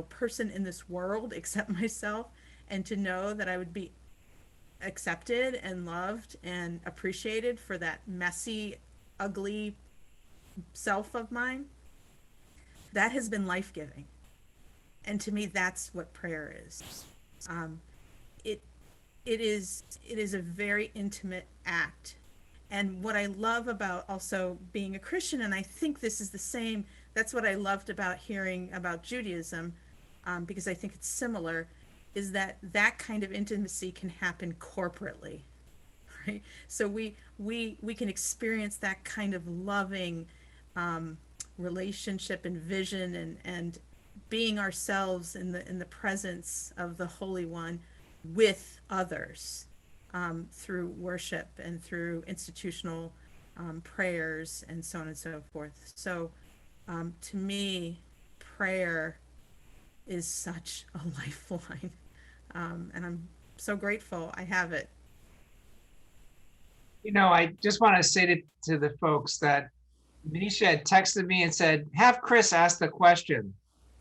person in this world except myself, and to know that I would be accepted and loved and appreciated for that messy, ugly self of mine, that has been life-giving. And to me, that's what prayer is. It is a very intimate act. And what I love about also being a Christian, and I think this is the same, that's what I loved about hearing about Judaism, because I think it's similar, is that kind of intimacy can happen corporately, right? So we can experience that kind of loving relationship and vision and being ourselves in the presence of the Holy One with others, through worship and through institutional prayers and so on and so forth. So to me, prayer is such a lifeline, and I'm so grateful I have it. I just want to say to the folks that Manisha had texted me and said, have Chris ask the question,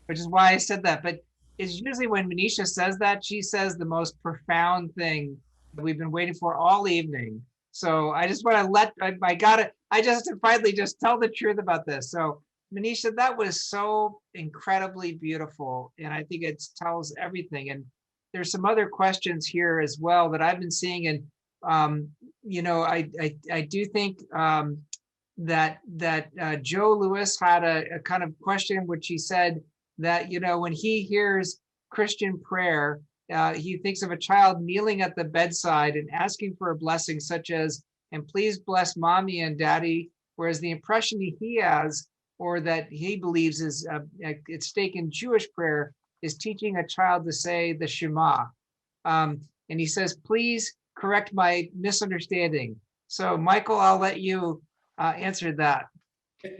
which is why I said that. But it's usually when Manisha says that, she says the most profound thing that we've been waiting for all evening. So I just want to I just have to finally just tell the truth about this. So Manisha, that was so incredibly beautiful. And I think it tells everything. And there's some other questions here as well that I've been seeing. And I do think that Joe Lewis had a kind of question, which he said that, when he hears Christian prayer, he thinks of a child kneeling at the bedside and asking for a blessing such as, and please bless mommy and daddy, whereas the impression he has, or that he believes is at stake in Jewish prayer, is teaching a child to say the Shema. And he says, please correct my misunderstanding. So Michael, I'll let you answer that.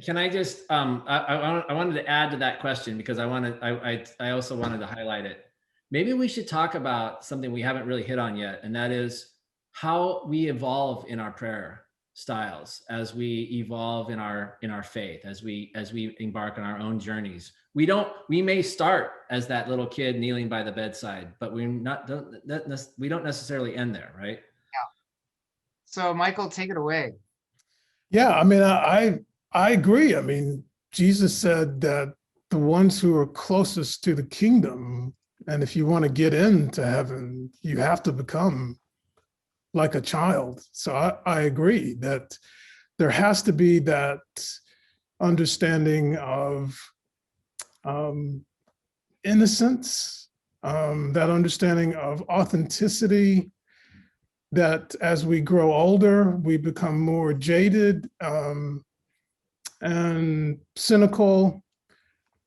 Can I just, I wanted to add to that question because I also wanted to highlight it. Maybe we should talk about something we haven't really hit on yet, and that is how we evolve in our prayer styles as we evolve in our faith, as we embark on our own journeys. We may start as that little kid kneeling by the bedside, but we don't necessarily end there, right? Yeah. So Michael, take it away. Yeah, I mean, I agree. I mean, Jesus said that the ones who are closest to the kingdom, and if you want to get into heaven, you have to become like a child. So I agree that there has to be that understanding of innocence, that understanding of authenticity, that as we grow older, we become more jaded and cynical,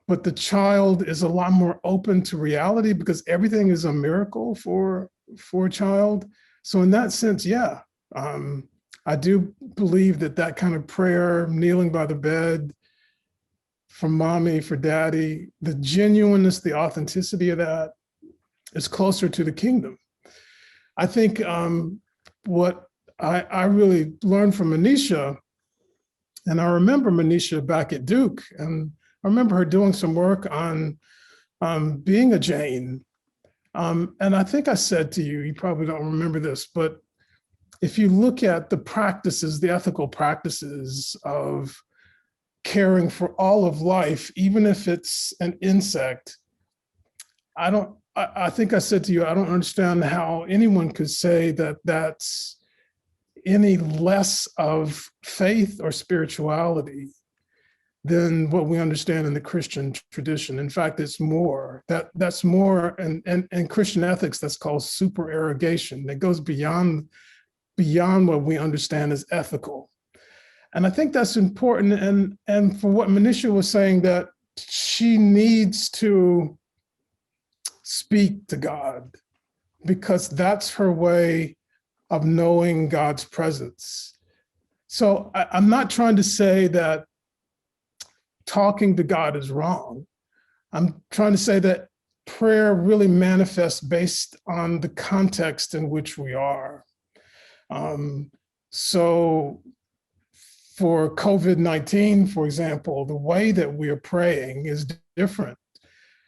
but the child is a lot more open to reality because everything is a miracle for a child. So in that sense, yeah, I do believe that kind of prayer, kneeling by the bed, for mommy, for daddy, the genuineness, the authenticity of that is closer to the kingdom. I think what I really learned from Manisha, and I remember Manisha back at Duke, and I remember her doing some work on being a Jain. And I think I said to you, you probably don't remember this, but if you look at the practices, the ethical practices of caring for all of life, even if it's an insect, I think I said to you, I don't understand how anyone could say that that's any less of faith or spirituality than what we understand in the Christian tradition. In fact, it's more. That's more, and Christian ethics, that's called supererogation. That goes beyond what we understand as ethical. And I think that's important. And for what Manisha was saying, that she needs to speak to God because that's her way of knowing God's presence. So I'm not trying to say that talking to God is wrong. I'm trying to say that prayer really manifests based on the context in which we are. So for COVID-19, for example, the way that we are praying is different.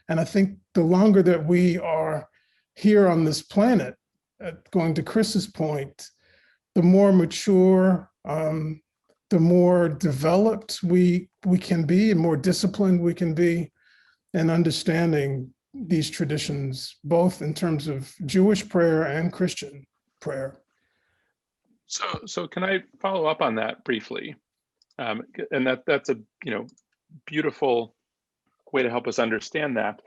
And I think the longer that we are here on this planet, going to Chris's point, the more mature, the more developed we can be, and more disciplined we can be in understanding these traditions, both in terms of Jewish prayer and Christian prayer. So can I follow up on that briefly? And that's a beautiful way to help us understand that.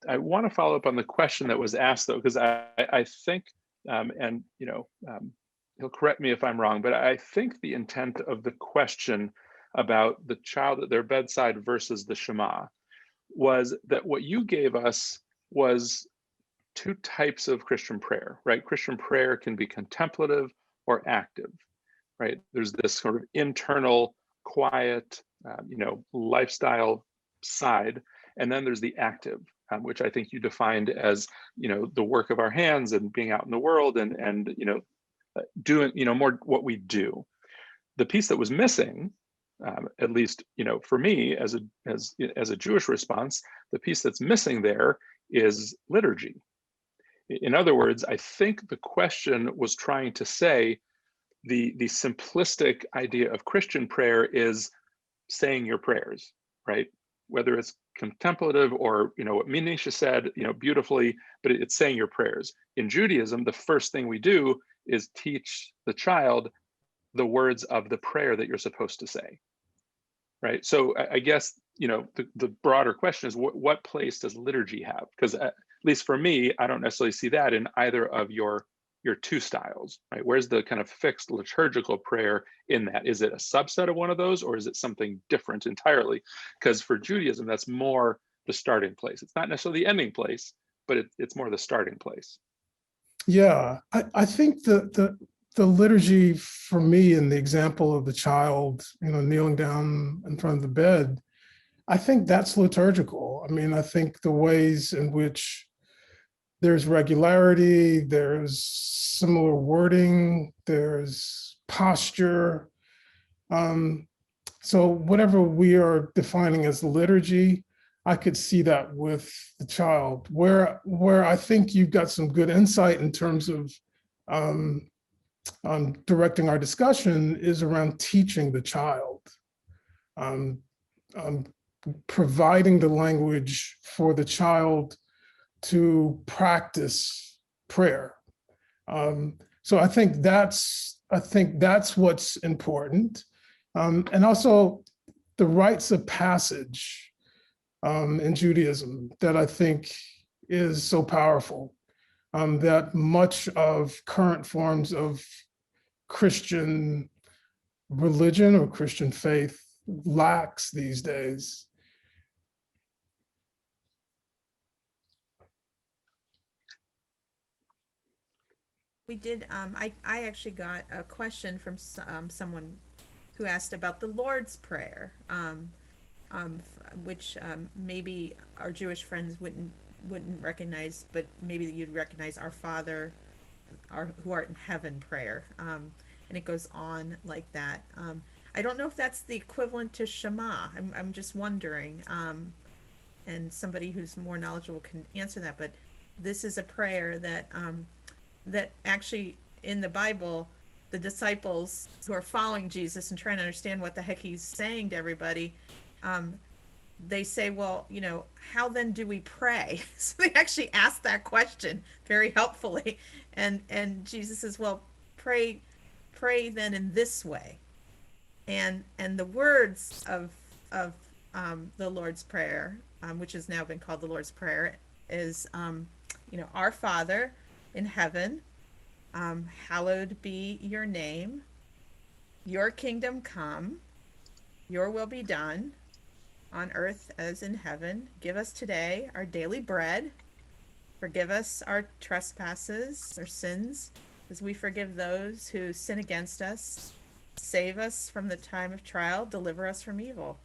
I want to follow up on the question that was asked, though, because I think, and he'll correct me if I'm wrong, but I think the intent of the question about the child at their bedside versus the Shema was that what you gave us was two types of Christian prayer, right? Christian prayer can be contemplative or active, right? There's this sort of internal, quiet, lifestyle side, and then there's the active, which I think you defined as, the work of our hands and being out in the world and doing, more what we do. The piece that was missing, at least, for me as a Jewish response, the piece that's missing there is liturgy. In other words, I think the question was trying to say the simplistic idea of Christian prayer is saying your prayers, right? Whether it's contemplative, or what Minisha said, beautifully, but it's saying your prayers. In Judaism, the first thing we do is teach the child the words of the prayer that you're supposed to say, right? So I guess the broader question is, what place does liturgy have? Because at least for me, I don't necessarily see that in either of your two styles, right? Where's the kind of fixed liturgical prayer in that? Is it a subset of one of those, or is it something different entirely? Because for Judaism, that's more the starting place. It's not necessarily the ending place, but it's more the starting place. Yeah, I think the liturgy for me, in the example of the child, kneeling down in front of the bed, I think that's liturgical. I mean, I think the ways in which there's regularity, there's similar wording, there's posture. So whatever we are defining as liturgy, I could see that with the child. Where I think you've got some good insight in terms of directing our discussion is around teaching the child, providing the language for the child to practice prayer. So I think that's what's important, and also the rites of passage in Judaism that I think is so powerful, that much of current forms of Christian religion or Christian faith lacks these days. We did, I actually got a question from someone who asked about the Lord's Prayer, which maybe our Jewish friends wouldn't recognize, but maybe you'd recognize Our Father, who art in heaven prayer. And it goes on like that. I don't know if that's the equivalent to Shema. I'm just wondering, and somebody who's more knowledgeable can answer that, but this is a prayer that that actually in the Bible, the disciples who are following Jesus and trying to understand what the heck he's saying to everybody, they say, well, how then do we pray? So they actually ask that question very helpfully. And Jesus says, well, pray then in this way. And the words of the Lord's Prayer, which has now been called the Lord's Prayer, is, Our Father in heaven, hallowed be your name. Your kingdom come. Your will be done on earth as in heaven. Give us today our daily bread. Forgive us our trespasses, our sins, as we forgive those who sin against us. Save us from the time of trial. Deliver us from evil.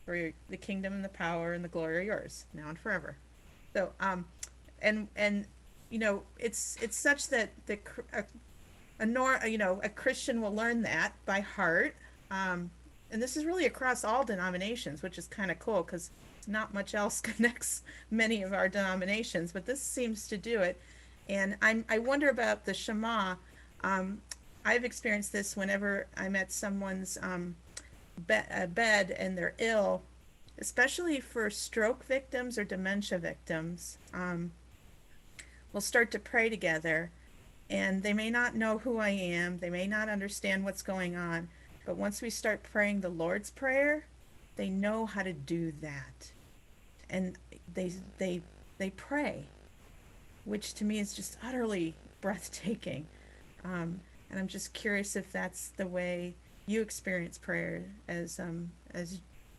For the kingdom and the power and the glory are yours, now and forever. So, it's such that a Christian will learn that by heart. And this is really across all denominations, which is kind of cool because not much else connects many of our denominations, but this seems to do it. And I wonder about the Shema. I've experienced this whenever I'm at someone's bed and they're ill, especially for stroke victims or dementia victims. We'll start to pray together, and they may not know who I am. They may not understand what's going on. But once we start praying the Lord's Prayer, they know how to do that. And they pray, which to me is just utterly breathtaking. And I'm just curious if that's the way you experience prayer as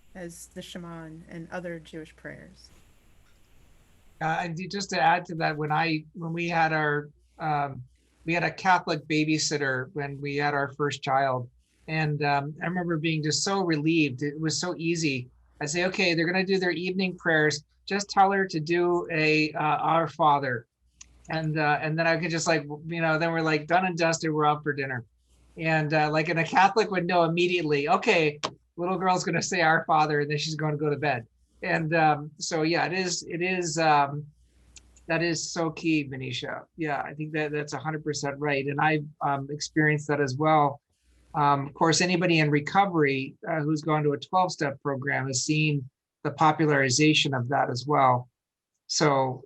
the Shema and other Jewish prayers. And just to add to that, when we had we had a Catholic babysitter when we had our first child, and I remember being just so relieved. It was so easy. I'd say, okay, they're going to do their evening prayers. Just tell her to do a Our Father, and then I could just then we're like done and dusted. We're out for dinner, and and a Catholic would know immediately. Okay, little girl's going to say Our Father, and then she's going to go to bed. And so yeah, it is that is so key, Manisha. Yeah, I think that's 100% right, and I've experienced that as well. Of course, anybody in recovery who's gone to a 12-step program has seen the popularization of that as well. So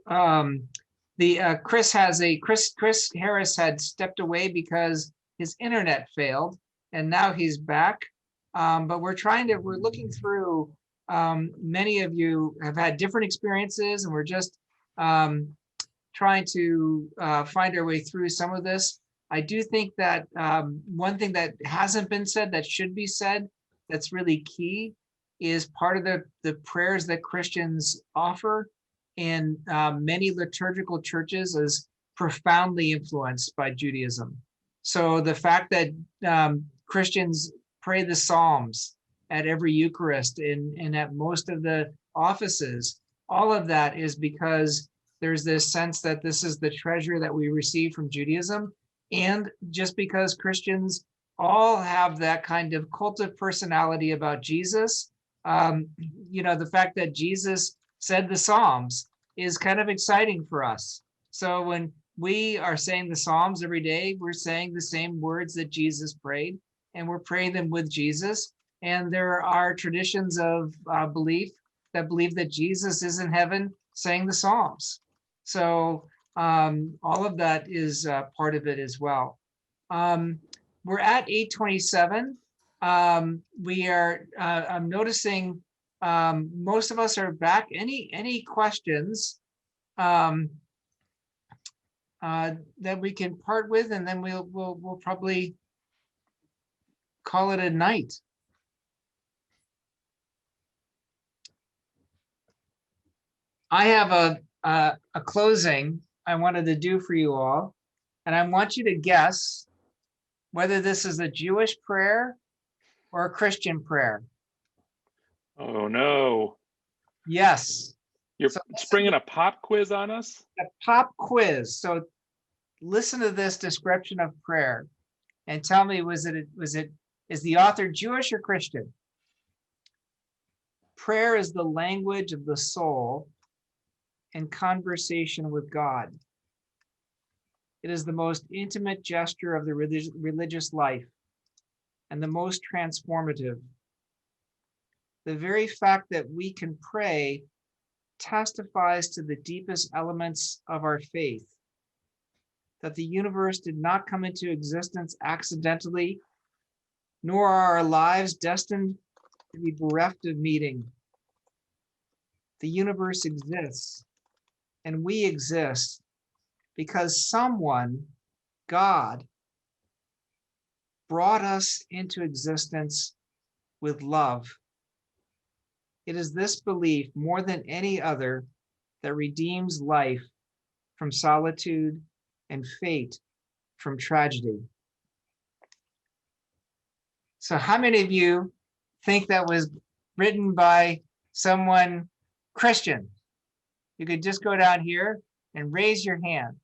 Chris Harris had stepped away because his internet failed, and now he's back. But we're looking through, many of you have had different experiences, and we're just trying to find our way through some of this. I do think that one thing that hasn't been said that should be said, that's really key, is part of the prayers that Christians offer in many liturgical churches is profoundly influenced by Judaism. So the fact that Christians pray the Psalms at every Eucharist and at most of the offices, all of that is because there's this sense that this is the treasure that we receive from Judaism. And just because Christians all have that kind of cult of personality about Jesus, the fact that Jesus said the Psalms is kind of exciting for us. So when we are saying the Psalms every day, we're saying the same words that Jesus prayed, and we're praying them with Jesus. And there are traditions of belief that Jesus is in heaven saying the Psalms. So all of that is part of it as well. We're at 8:27. I'm noticing most of us are back. Any questions that we can part with, and then we'll probably call it a night. I have a closing I wanted to do for you all, and I want you to guess whether this is a Jewish prayer or a Christian prayer. Oh no. Yes. You're springing a pop quiz on us? A pop quiz. So listen to this description of prayer and tell me, is the author Jewish or Christian? Prayer is the language of the soul and conversation with God. It is the most intimate gesture of the religious life and the most transformative. The very fact that we can pray testifies to the deepest elements of our faith, that the universe did not come into existence accidentally, nor are our lives destined to be bereft of meaning. The universe exists, and we exist because someone, God, brought us into existence with love. It is this belief, more than any other, that redeems life from solitude and fate from tragedy. So how many of you think that was written by someone Christian? You could just go down here and raise your hand.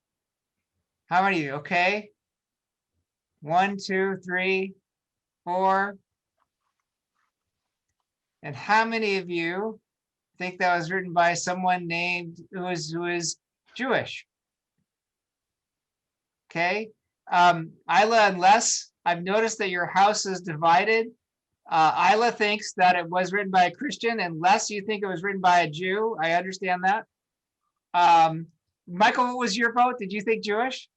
How many of you? Okay. 1, 2, 3, 4. And how many of you think that was written by someone named who is Jewish? Okay. Isla and Les, I've noticed that your house is divided. Isla thinks that it was written by a Christian, and Les, you think it was written by a Jew. I understand that. Michael, what was your vote? Did you think Jewish?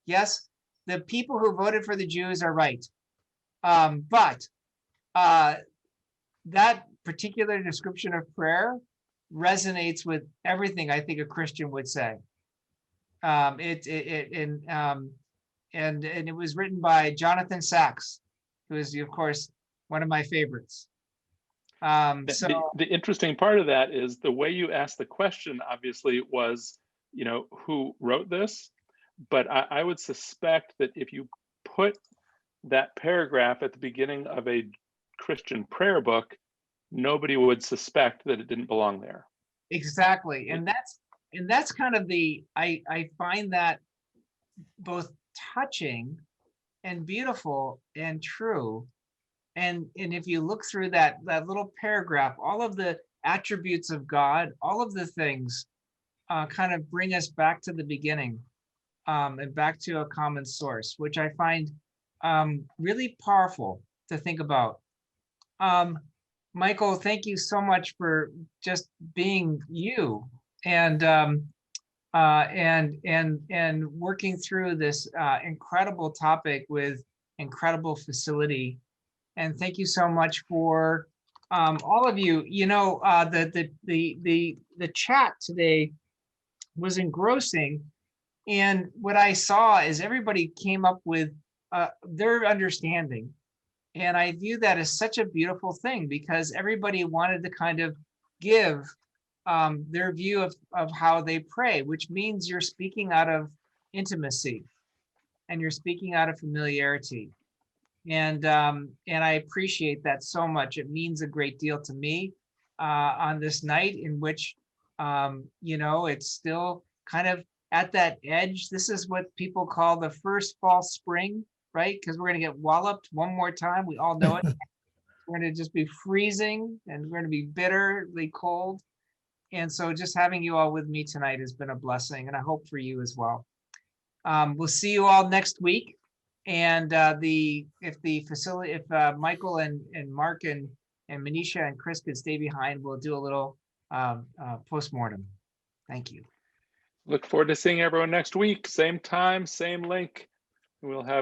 Yes. The people who voted for the Jews are right. But that particular description of prayer resonates with everything I think a Christian would say. And it was written by Jonathan Sacks, who is, of course, one of my favorites. The interesting part of that is the way you asked the question, obviously, was, who wrote this? But I would suspect that if you put that paragraph at the beginning of a Christian prayer book, nobody would suspect that it didn't belong there. Exactly. And that's kind of I find that both touching and beautiful and true. And if you look through that little paragraph, all of the attributes of God, all of the things kind of bring us back to the beginning and back to a common source, which I find really powerful to think about. Michael, thank you so much for just being you and working through this incredible topic with incredible facility. And thank you so much for all of you. You know, the chat today was engrossing, and what I saw is everybody came up with their understanding. And I view that as such a beautiful thing, because everybody wanted to kind of give their view of how they pray, which means you're speaking out of intimacy and you're speaking out of familiarity. And I appreciate that so much. It means a great deal to me on this night in which, you know, it's still kind of at that edge. This is what people call the first false spring, right? Because we're going to get walloped one more time. We all know it. We're going to just be freezing and we're going to be bitterly cold. And so just having you all with me tonight has been a blessing, and I hope for you as well. We'll see you all next week. And if Michael and Mark and Manisha and Chris could stay behind, we'll do a little postmortem. Thank you. Look forward to seeing everyone next week. Same time, same link. We'll have